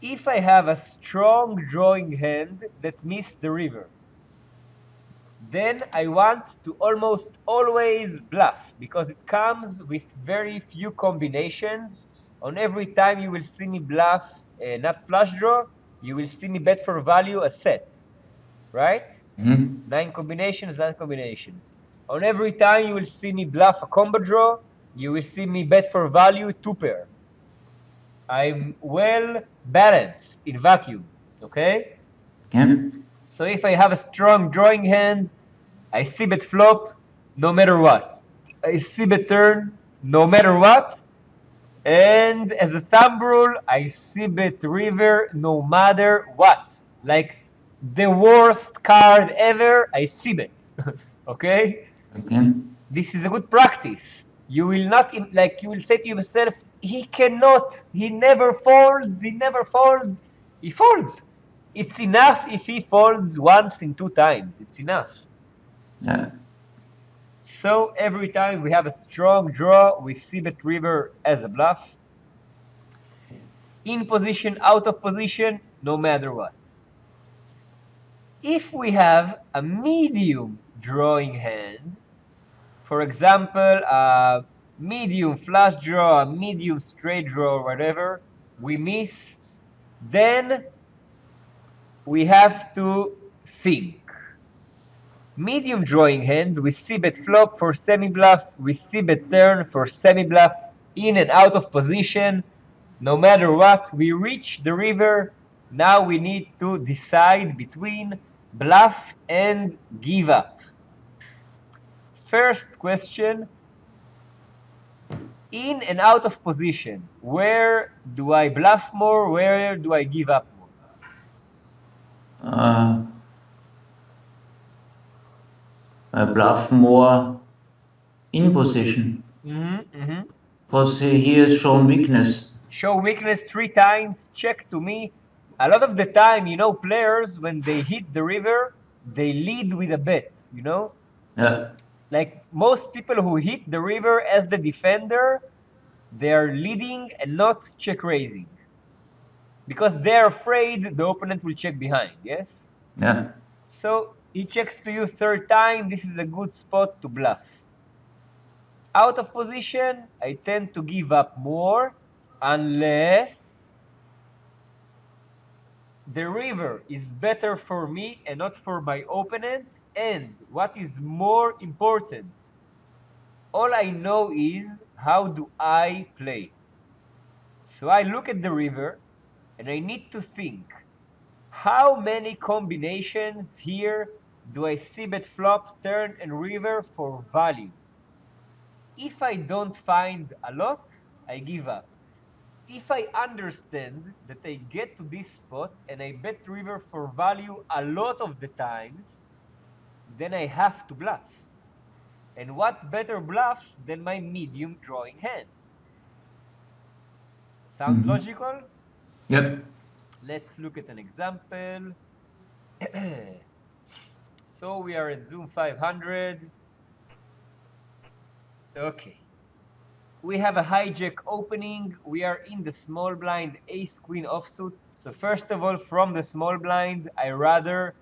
If I have a strong drawing hand that missed the river, then I want to almost always bluff because it comes with very few combinations. On every time you will see me bluff not flush draw, you will see me bet for value a set, right? 9 combinations, 9 combinations. On every time you will see me bluff a combo draw, you will see me bet for value 2 pair. I'm well balanced in vacuum, okay? Yeah. So if I have a strong drawing hand, I see bet flop no matter what. I see bet turn no matter what. And as a thumb rule, I see bet river no matter what. Like the worst card ever, I see bet. Okay? Okay. This is a good practice. You will not, like, you will say to yourself, he cannot, he never folds, he never folds. He folds. It's enough if he folds once in 2 times. It's enough. Yeah. So every time we have a strong draw, we see bet river as a bluff. In position, out of position, no matter what. If we have a medium drawing hand, for example, a medium flush draw, a medium straight draw, or whatever, we miss, then we have to think. Medium drawing hand, we see bet flop for semi-bluff, we see bet turn for semi-bluff, in and out of position, no matter what, we reach the river. Now we need to decide between bluff and give up. First question, in and out of position, where do I bluff more? Where do I give up more? I bluff more in position. Because he has shown weakness. Show weakness 3 times, check to me. A lot of the time, players, when they hit the river, they lead with a bet, Yeah. Like most people who hit the river as the defender, they're leading and not check raising. Because they're afraid the opponent will check behind, yes? Yeah. So he checks to you 3rd time, this is a good spot to bluff. Out of position, I tend to give up more unless the river is better for me and not for my opponent. And what is more important, all I know is how do I play. So I look at the river and I need to think, how many combinations here do I see bet flop, turn, and river for value? If I don't find a lot, I give up. If I understand that I get to this spot and I bet river for value a lot of the times, then I have to bluff. And what better bluffs than my medium drawing hands? Sounds logical? Yep. Let's look at an example. So we are at Zoom 500. Okay. We have a hijack opening. We are in the small blind, ace queen offsuit. So first of all, from the small blind, I rather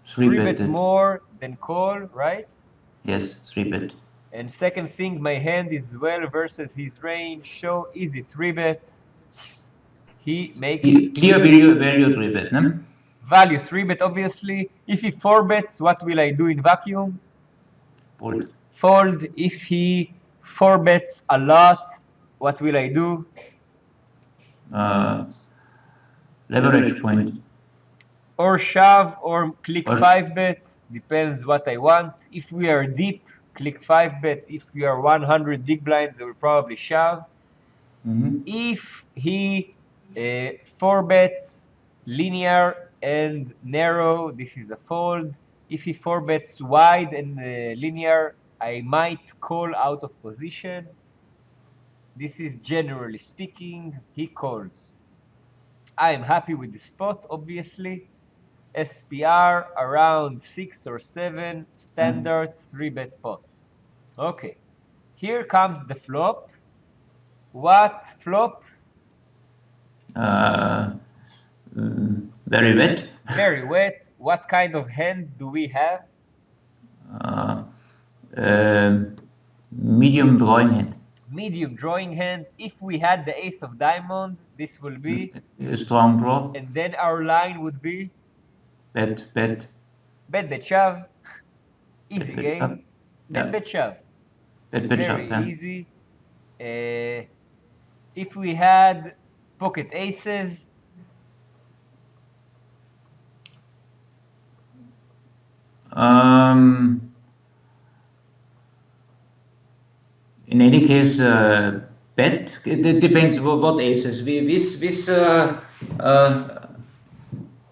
3-bet more than call, right? Yes, 3-bet. And second thing, my hand is well versus his range, so easy 3-bet. He makes clear value 3-bet, no? Value 3-bet, obviously. If he 4-bets, what will I do in vacuum? Fold. Fold. If he 4-bets a lot, what will I do? Leverage point. Or shove or click 5-bet, depends what I want. If we are deep, click 5-bet. If we are 100 big blinds, I will probably shove. If he 4-bets linear and narrow, this is a fold. If he 4-bets wide and linear, I might call out of position. This is generally speaking, he calls. I am happy with the spot, obviously. SPR around 6 or 7, standard 3-bet pot. Okay, here comes the flop. What flop? Very wet. Very wet. What kind of hand do we have? Medium drawing hand. Medium drawing hand. If we had the ace of diamond, this will be a strong draw. And then our line would be bet. Bet bet shove. Easy Bet, game. Bet yeah. bet shove. Bet, Very yeah. easy. If we had pocket aces, in any case, bet. It depends what aces. With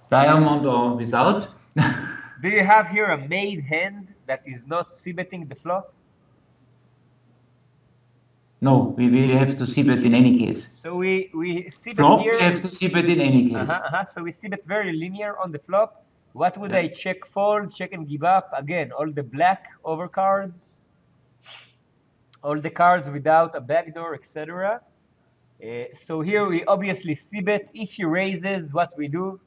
diamond or without. do you have here a made hand that is not c-betting the flop? No, we have to see bet in any case. So we c-bet Flop, here. we have to see bet in any case. So we c-bet very linear on the flop. What would Yeah. I check fold, check and give up? Again, all the black overcards, all the cards without a backdoor, etc. So here we obviously c-bet. If he raises, what we do?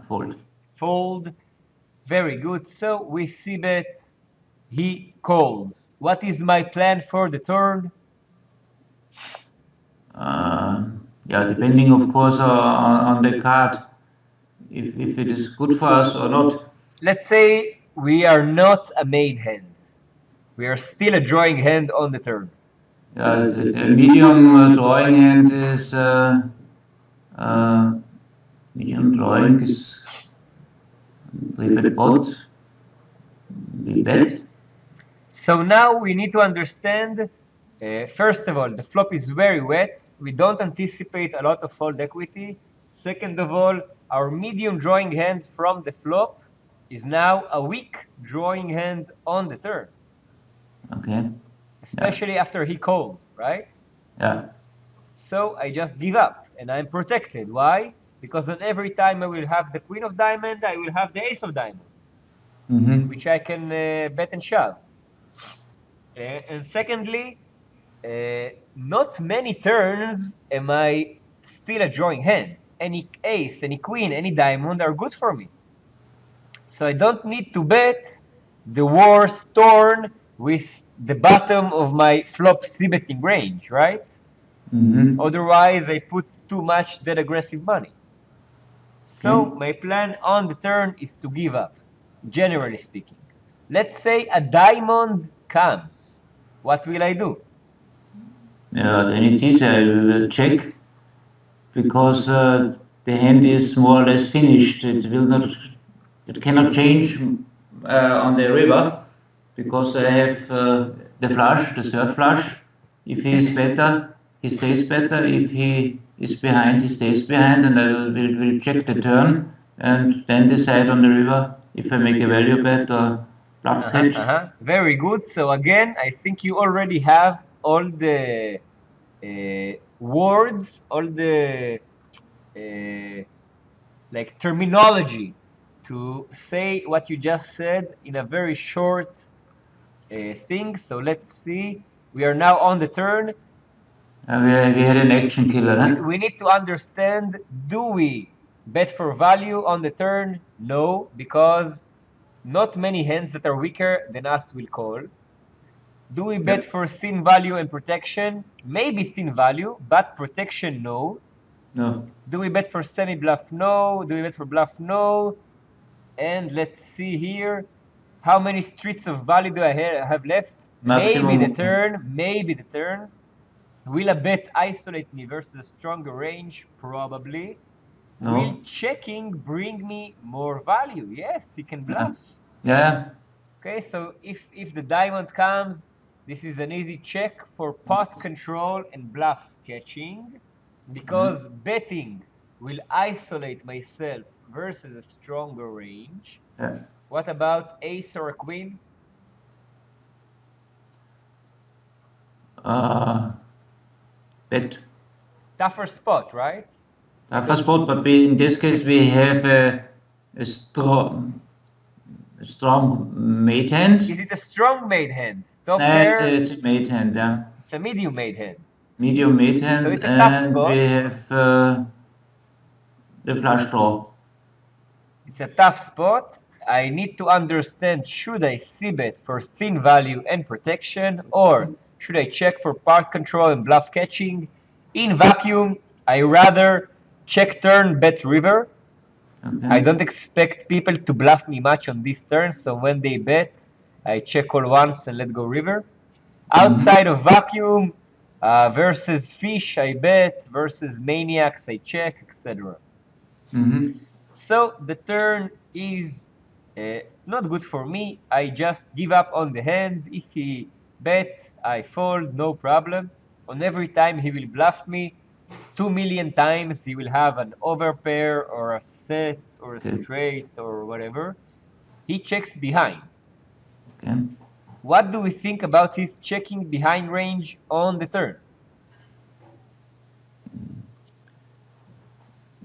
Fold. Fold. Very good. So we c-bet. He calls. What is my plan for the turn? Yeah, depending of course on the card, if it is good for us or not. Let's say we are not a made hand. We are still a drawing hand on the turn. The medium drawing hand is medium drawing is 3-bet pot. We bet. So now we need to understand, first of all, the flop is very wet. We don't anticipate a lot of fold equity. Second of all, our medium drawing hand from the flop is now a weak drawing hand on the turn. Okay. Especially after he called, right? Yeah. So I just give up and I'm protected. Why? Because at every time I will have the queen of diamond, I will have the ace of diamond, which I can bet and shove. And secondly, not many turns am I still a drawing hand. Any ace, any queen, any diamond are good for me. So I don't need to bet the worst turn with the bottom of my flop c-betting range, right? Otherwise, I put too much dead aggressive money. So my plan on the turn is to give up, generally speaking. Let's say a diamond comes. What will I do? Yeah, then it is I will check because the hand is more or less finished. It cannot change on the river because I have the flush, the third flush. If he is better, he stays better. If he is behind, he stays behind, and I will check the turn and then decide on the river if I make a value bet or bluff catch. Very good. So again, I think you already have all the words, all the like terminology to say what you just said in a very short thing. So let's see. We are now on the turn. We had an action killer, huh? We need to understand, do we bet for value on the turn? No, because not many hands that are weaker than us will call. Do we bet for thin value and protection? Maybe thin value, but protection, no. No. Do we bet for semi-bluff? No. Do we bet for bluff? No. And let's see here. How many streets of value do I have left? Maximum. Maybe the turn. Maybe the turn. Will a bet isolate me versus a stronger range? Probably. No. Will checking bring me more value? Yes, he can bluff. Yeah. Okay, so if the diamond comes, this is an easy check for pot control and bluff catching, because betting will isolate myself versus a stronger range. Yeah. What about ace or a queen? Bet. Tougher spot, right? Tougher spot, but in this case we have a strong mate hand. Is it a strong made hand? Top pair? It's a mate hand, yeah. It's a medium made hand. Medium mate hand, so it's a tough and spot. we have the flush draw. It's a tough spot. I need to understand, should I c-bet for thin value and protection, or should I check for part control and bluff catching? In vacuum, I rather check turn, bet river. Okay. I don't expect people to bluff me much on this turn, so when they bet, I check call once and let go river. Outside of vacuum, versus fish, I bet, versus maniacs, I check, etc. So the turn is not good for me. I just give up on the hand. If he bet, I fold, no problem. On every time he will bluff me, 2 million times he will have an overpair or a set or a straight or whatever. He checks behind. Okay. What do we think about his checking behind range on the turn?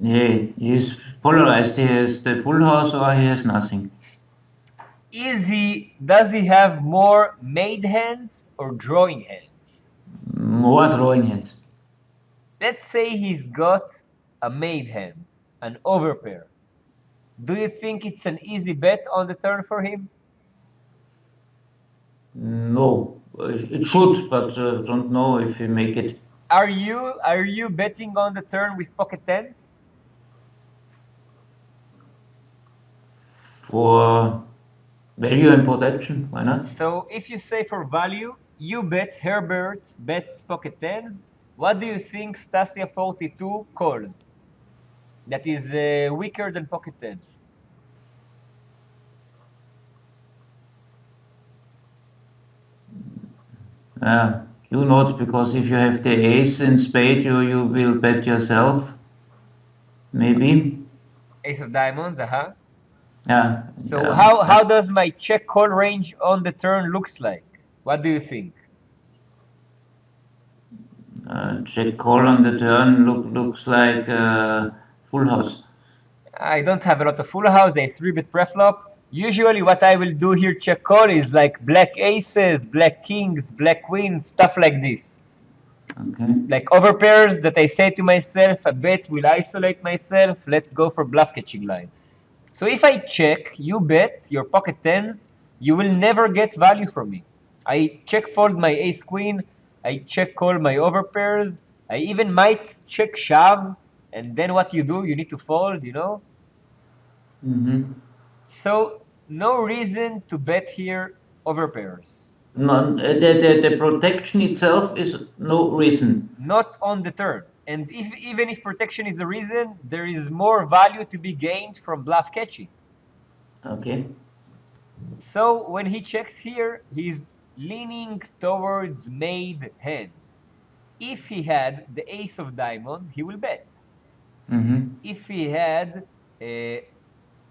He's polarized. He has the full house or he has nothing. Does he have more made hands or drawing hands? More drawing hands. Let's say he's got a made hand, an overpair. Do you think it's an easy bet on the turn for him? No, it should, but don't know if he make it. Are you betting on the turn with pocket tens? For value and protection, why not? So if you say for value, you bet Herbert bets pocket tens. What do you think Stasia 42 calls? That is weaker than pocket tens. You not, because if you have the ace in spade, you will bet yourself. Maybe. Ace of diamonds, Yeah. So how does my check call range on the turn looks like? What do you think? Check call on the turn looks like full house. I don't have a lot of full house, a 3-bit preflop. Usually what I will do here check call is like black aces, black kings, black queens, stuff like this. Okay. Like overpairs that I say to myself, a bet will isolate myself, let's go for bluff catching line. So if I check, you bet your pocket tens, you will never get value from me. I check fold my ace queen, I check call my overpairs, I even might check shove, and then what you do, you need to fold, you know? So no reason to bet here overpairs. No, the protection itself is no reason. Not on the turn. And even if protection is a reason, there is more value to be gained from bluff catching. Okay. So when he checks here, he's leaning towards made hands. If he had the ace of diamond, he will bet. If he had a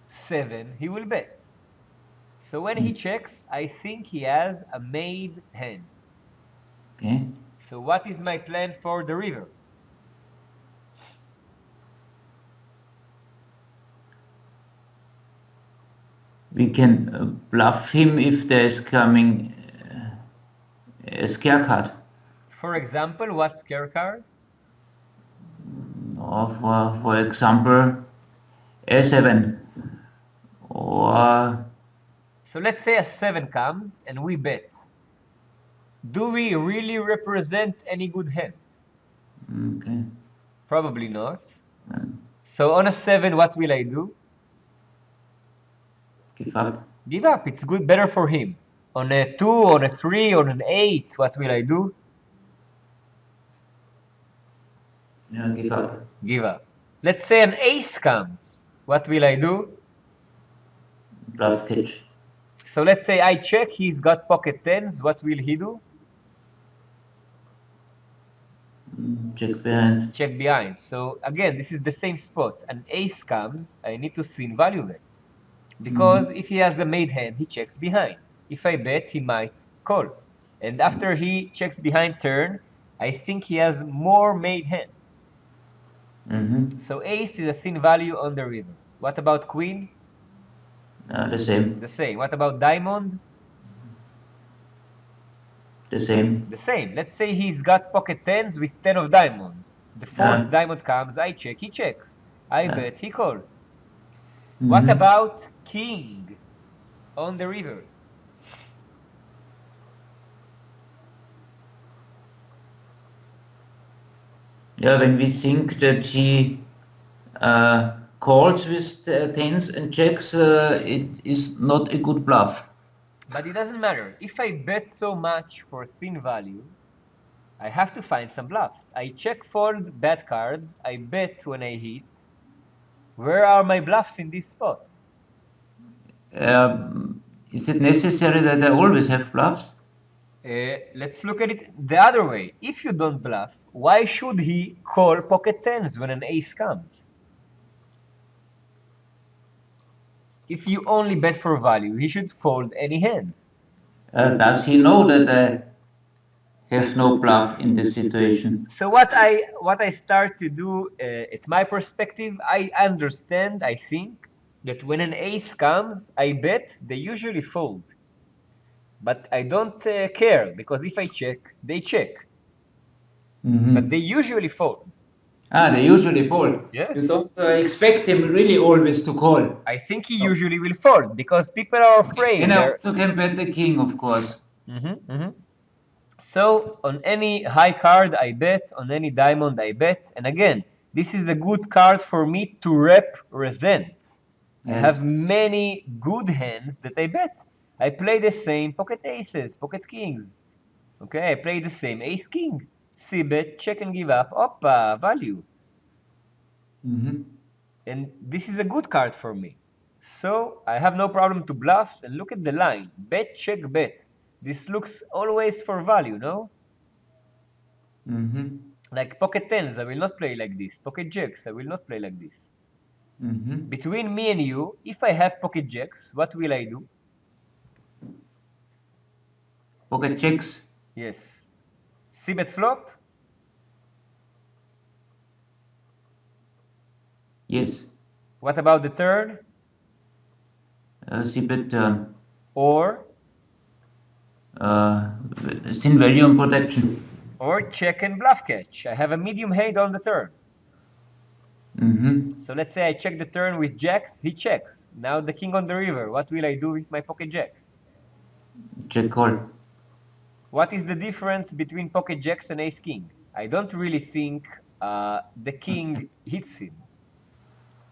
7, he will bet. So when he checks, I think he has a made hand. Okay. So what is my plan for the river? We can bluff him if there's coming a scare card. For example, what scare card? Or for example, a7. Or So let's say a 7 comes and we bet. Do we really represent any good hand? okay. Probably not. So on a 7, what will I do? Give up. Give up. It's good, better for him. On a 2, on a 3, on an 8, what will I do? Yeah, give up. Give up. Let's say an ace comes. What will I do? Bluff catch. So let's say I check, he's got pocket tens. What will he do? Check behind. Check behind. So again, this is the same spot. An ace comes, I need to thin value bet. Because if he has the made hand, he checks behind. If I bet, he might call. And after he checks behind turn, I think he has more made hands. So ace is a thin value on the river. What about queen? The same. The same. What about diamond? The same. The same. Let's say he's got pocket tens with 10 of diamonds. The fourth diamond comes, I check, he checks. I bet, he calls. What about king on the river? Yeah, when we think that he calls with tens and checks, it is not a good bluff. But it doesn't matter. If I bet so much for thin value, I have to find some bluffs. I check fold bad cards. I bet when I hit. Where are my bluffs in this spot? Is it necessary that I always have bluffs? Let's look at it the other way. If you don't bluff, why should he call pocket tens when an ace comes? If you only bet for value, he should fold any hand. Does he know that I have no bluff in this situation? So what I start to do, at my perspective, I understand, I think, that when an ace comes, I bet they usually fold. But I don't care, because if I check, they check. But they usually fold. They usually fold. Yes. You don't expect him really always to call. I think he usually will fold, because people are afraid. And I also can bet the king, of course. So on any high card, I bet. On any diamond, I bet. And again, this is a good card for me to represent. I have many good hands that I bet. I play the same pocket aces, pocket kings. Okay, I play the same ace king. C-bet, check and give up. Oppa, value. And this is a good card for me. So I have no problem to bluff. And look at the line. Bet, check, bet. This looks always for value, no? Like pocket tens, I will not play like this. Pocket jacks, I will not play like this. Between me and you, if I have pocket jacks, what will I do? Pocket checks? Yes. C-bet flop? Yes. What about the turn? C-bet turn. Or? Thin value and protection. Or check and bluff catch. I have a medium hand on the turn. So let's say I check the turn with jacks, he checks. Now the king on the river. What will I do with my pocket jacks? Check call. What is the difference between pocket jacks and ace king? I don't really think the king hits him.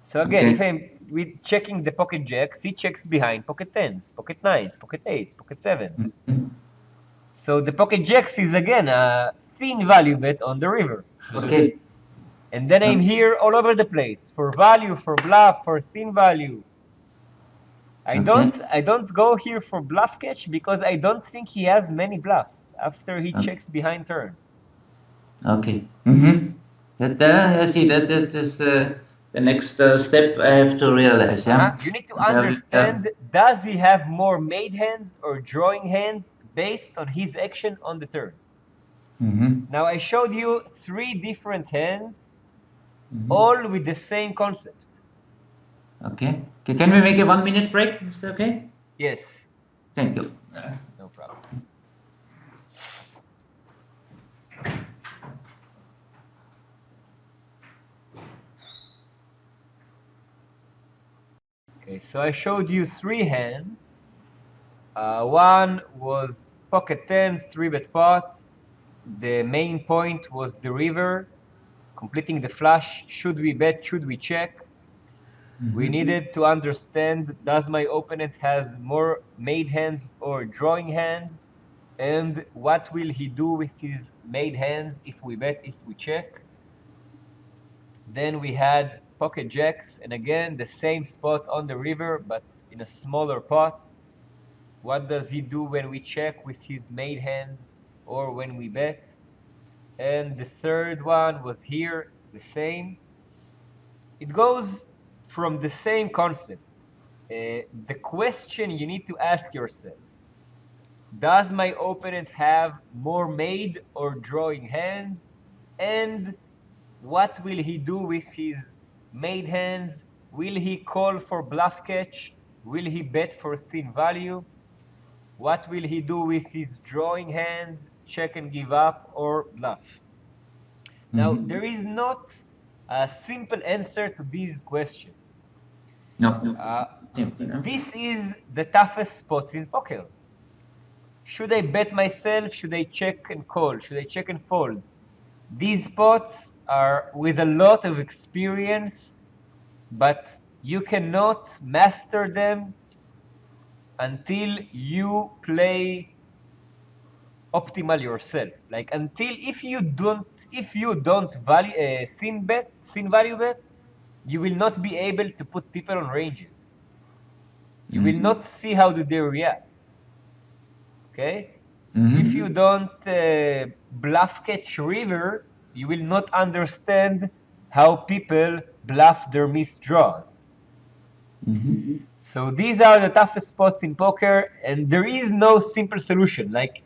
So again, if I'm with checking the pocket jacks, he checks behind pocket tens, pocket nines, pocket eights, pocket sevens. So the pocket jacks is again a thin value bet on the river. Okay. And then I'm here all over the place for value, for bluff, for thin value. I don't go here for bluff catch because I don't think he has many bluffs after he checks behind turn. Okay. I see that is the next step I have to realize. Yeah. You need to understand, does he have more made hands or drawing hands based on his action on the turn? Now I showed you 3 different hands, all with the same concept. Okay. Can we make a 1-minute break? Is that okay? Yes. Thank you. No problem. Okay, so I showed you 3 hands. One was pocket tens, 3-bet pots. The main point was the river, completing the flush. Should we bet? Should we check? We needed to understand, does my opponent has more made hands or drawing hands? And what will he do with his made hands if we bet, if we check? Then we had pocket jacks, and again, the same spot on the river, but in a smaller pot. What does he do when we check with his made hands or when we bet? And the third one was here, the same. It goes from the same concept. The question you need to ask yourself, does my opponent have more made or drawing hands? And what will he do with his made hands? Will he call for bluff catch? Will he bet for thin value? What will he do with his drawing hands? Check and give up or bluff? Now, there is not a simple answer to these questions. No. This is the toughest spot in poker. Should I bet myself? Should I check and call? Should I check and fold? These spots are with a lot of experience. but you cannot master them until you play optimal yourself. Like until if you don't value thin value bet, you will not be able to put people on ranges. You will not see how do they react. Okay? If you don't bluff catch river, you will not understand how people bluff their missed draws. So these are the toughest spots in poker, and there is no simple solution. Like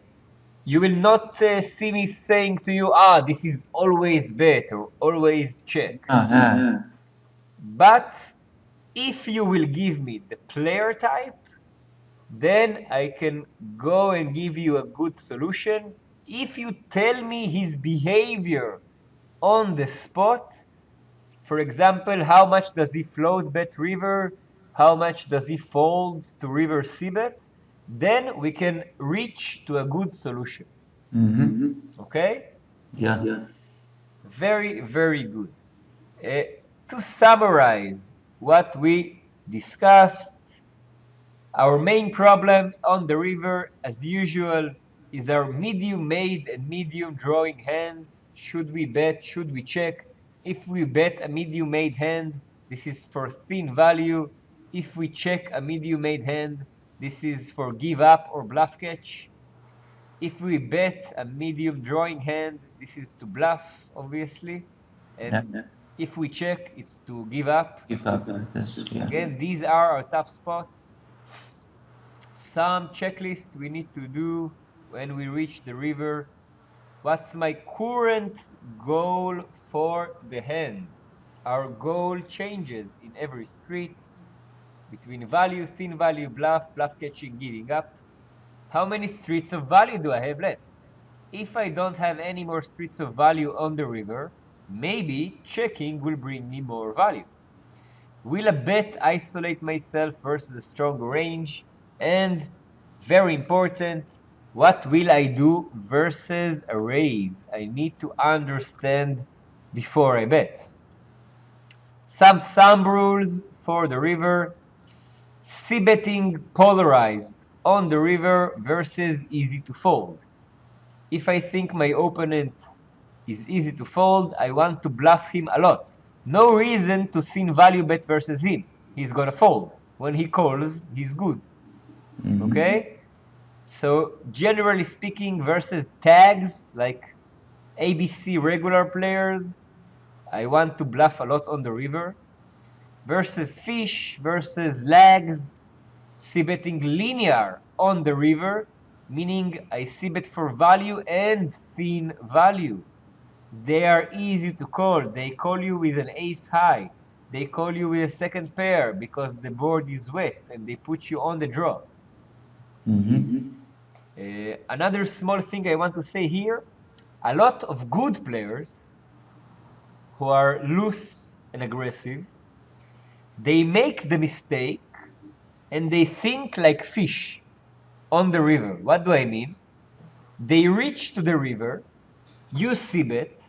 you will not see me saying to you, this is always bet or always check. But if you will give me the player type, then I can go and give you a good solution. If you tell me his behavior on the spot, for example, how much does he float bet river? How much does he fold to river c-bet? Then we can reach to a good solution. Okay? Yeah. Very, very good. To summarize what we discussed, our main problem on the river, as usual, is our medium made and medium drawing hands. Should we bet? Should we check? If we bet a medium made hand, this is for thin value. If we check a medium made hand, this is for give up or bluff catch. If we bet a medium drawing hand, this is to bluff, obviously. And if we check, it's to give up. Give up. That's clear. Again, these are our tough spots. Some checklist we need to do when we reach the river. What's my current goal for the hand? Our goal changes in every street between value, thin value, bluff, bluff catching, giving up. How many streets of value do I have left? If I don't have any more streets of value on the river, maybe checking will bring me more value. Will a bet isolate myself versus a strong range? And very important, what will I do versus a raise? I need to understand before I bet. Some thumb rules for the river. C-betting polarized on the river versus easy to fold. If I think my opponent is easy to fold, I want to bluff him a lot. No reason to thin value bet versus him. He's gonna fold. When he calls, he's good. Okay? So generally speaking, versus tags like ABC regular players, I want to bluff a lot on the river. Versus fish, versus lags, c-betting linear on the river, meaning I c-bet for value and thin value. They are easy to call. They call you with an ace high. They call you with a second pair because the board is wet and they put you on the draw. Another small thing I want to say here, a lot of good players who are loose and aggressive, they make the mistake and they think like fish on the river. What do I mean? They reach to the river, you c-bet,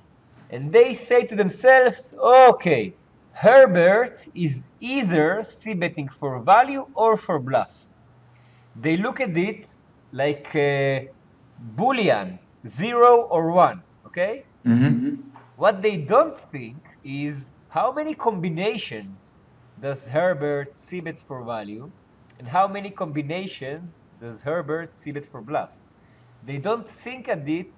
and they say to themselves, okay, Herbert is either c-betting for value or for bluff. They look at it like Boolean, 0 or 1, okay? What they don't think is how many combinations does Herbert c-bet for value and how many combinations does Herbert c-bet for bluff. They don't think at it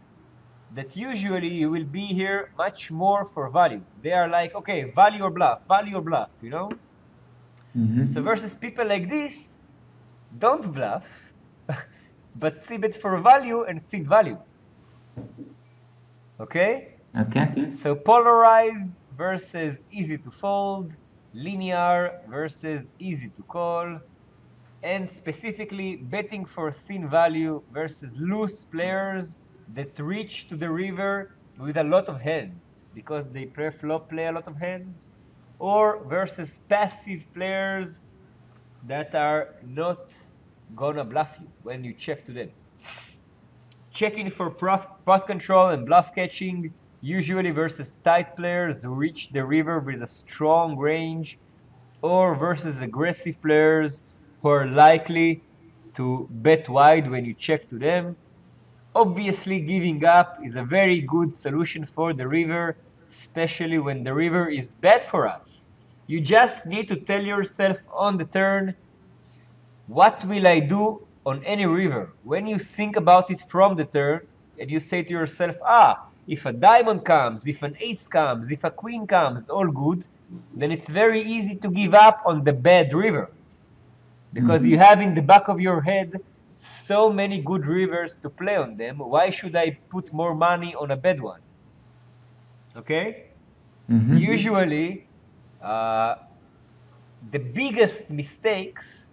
that usually you will be here much more for value. They are like, okay, value or bluff, you know? So versus people like this, don't bluff, but c-bet for value and thin value. Okay? Okay. So polarized versus easy to fold, linear versus easy to call, and specifically betting for thin value versus loose players that reach to the river with a lot of hands because they pre-flop play a lot of hands, or versus passive players that are not gonna bluff you when you check to them. Checking for pot control and bluff catching, usually versus tight players who reach the river with a strong range or versus aggressive players who are likely to bet wide when you check to them. Obviously, giving up is a very good solution for the river, especially when the river is bad for us. You just need to tell yourself on the turn, what will I do on any river? When you think about it from the turn, and you say to yourself, if a diamond comes, if an ace comes, if a queen comes, all good, then it's very easy to give up on the bad rivers. Because you have in the back of your head so many good rivers to play on them. Why should I put more money on a bad one? Okay? Usually, the biggest mistakes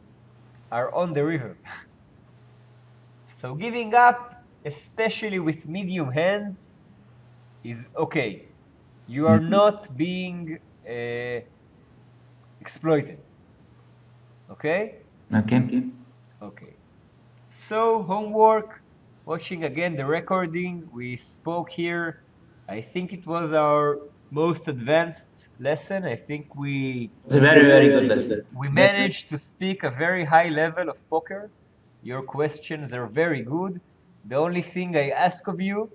are on the river. So giving up, especially with medium hands, is okay. You are not being exploited. Okay? Okay. Okay. So homework, watching again the recording, we spoke here. I think it was our most advanced lesson. I think It's a very, very good lesson. we managed to speak a very high level of poker. Your questions are very good. The only thing I ask of you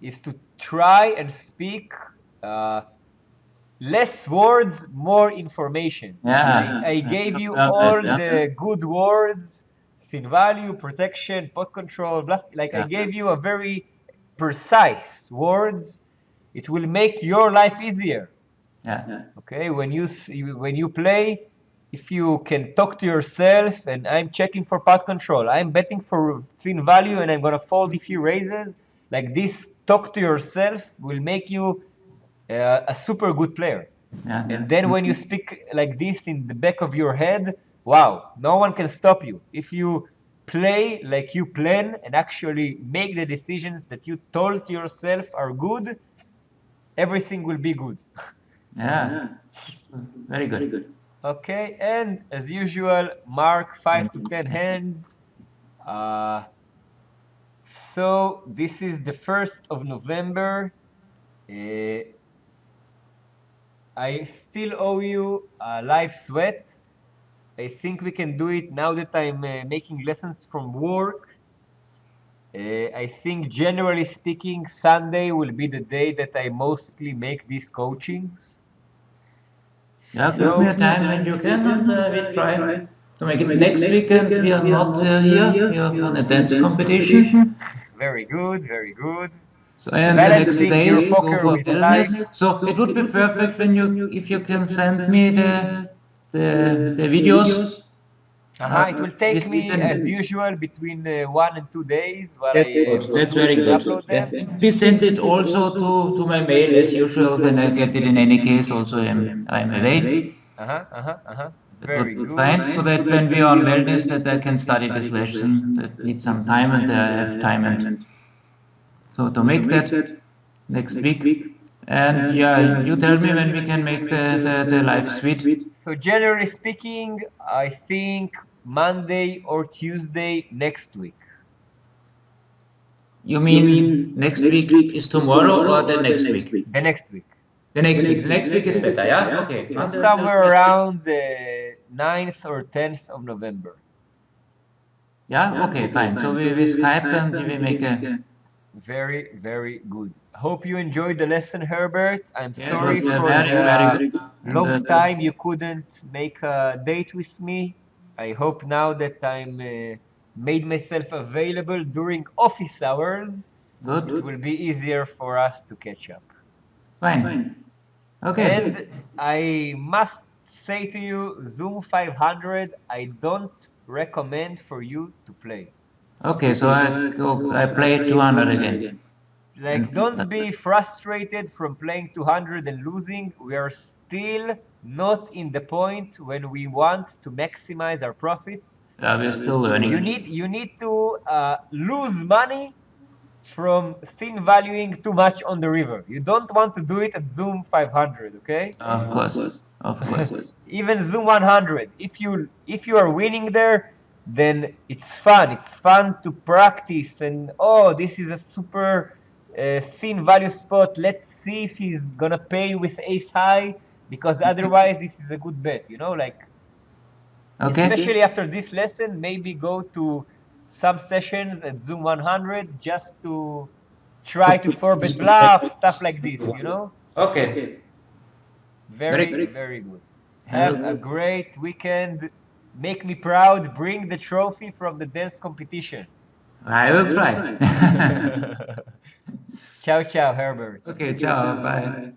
is to try and speak less words, more information. Yeah. I gave you Confirm all that, yeah. the good words, thin value, protection, pot control, bluff. Like I gave you a very precise words. It will make your life easier. Yeah. Okay, when you play, if you can talk to yourself, and I'm checking for pot control, I'm betting for thin value, and I'm gonna fold if he raises. Like this, talk to yourself will make you a super good player. Yeah. And then when you speak like this in the back of your head, wow, no one can stop you. If you play like you plan and actually make the decisions that you told yourself are good, everything will be good. Yeah. Very good. Okay, and as usual, mark 5 to 10 hands. So this is the 1st of November. I still owe you a live sweat. I think we can do it now that I'm making lessons from work. I think generally speaking, Sunday will be the day that I mostly make these coachings. Yeah, give me a time when you can, and we try to make it. Next weekend we are not here. We are on a dance competition. Very good, very good. So, and the next Balancing your days go poker for with life. wellness. So it would be perfect when if you can send me the videos. It will take This me, as evening. usual, between 1 and 2 days while That's I good. That's very produce and good. upload Yeah. them. Please send it also to my mail as usual. Then I get it in any case. Also, I'm away. That Very would be good. fine. So that when we are on wellness, that I can study this lesson. That needs some time, and I have time and so to make that next week. And yeah, you tell me when we can make the live suite. So generally speaking, I think Monday or Tuesday next week. You mean next week is tomorrow or the next week? The next week. The next week. The next week is better, yeah? Okay. So Monday, somewhere Tuesday. around the 9th or 10th of November. Yeah, okay, fine. So we Skype and we make a. Very, very good. Hope you enjoyed the lesson, Herbert. I'm Yeah, sorry it was for very, the very good. long time you couldn't make a date with me. I hope now that I'm made myself available during office hours, Good. it will be easier for us to catch up. Fine. Okay. And I must say to you, Zoom 500, I don't recommend for you to play. Okay, so I play 200 again. Like, don't be frustrated from playing 200 and losing. We are still not in the point when we want to maximize our profits. Yeah, we're still learning. You need to lose money from thin valuing too much on the river. You don't want to do it at Zoom 500, okay? Of course. Of course. Even Zoom 100. If you are winning there, then it's fun. It's fun to practice and this is a super thin value spot. Let's see if he's gonna pay with ace high. because otherwise this is a good bet, you know, like Okay. especially after this lesson, maybe go to some sessions at Zoom 100 just to try to forbid bluff, stuff like this, you know? Okay. Very, Very. very good. I Have a will. great weekend. Make me proud. Bring the trophy from the dance competition. I will try. Ciao, ciao, Herbert. Okay. Ciao. Bye.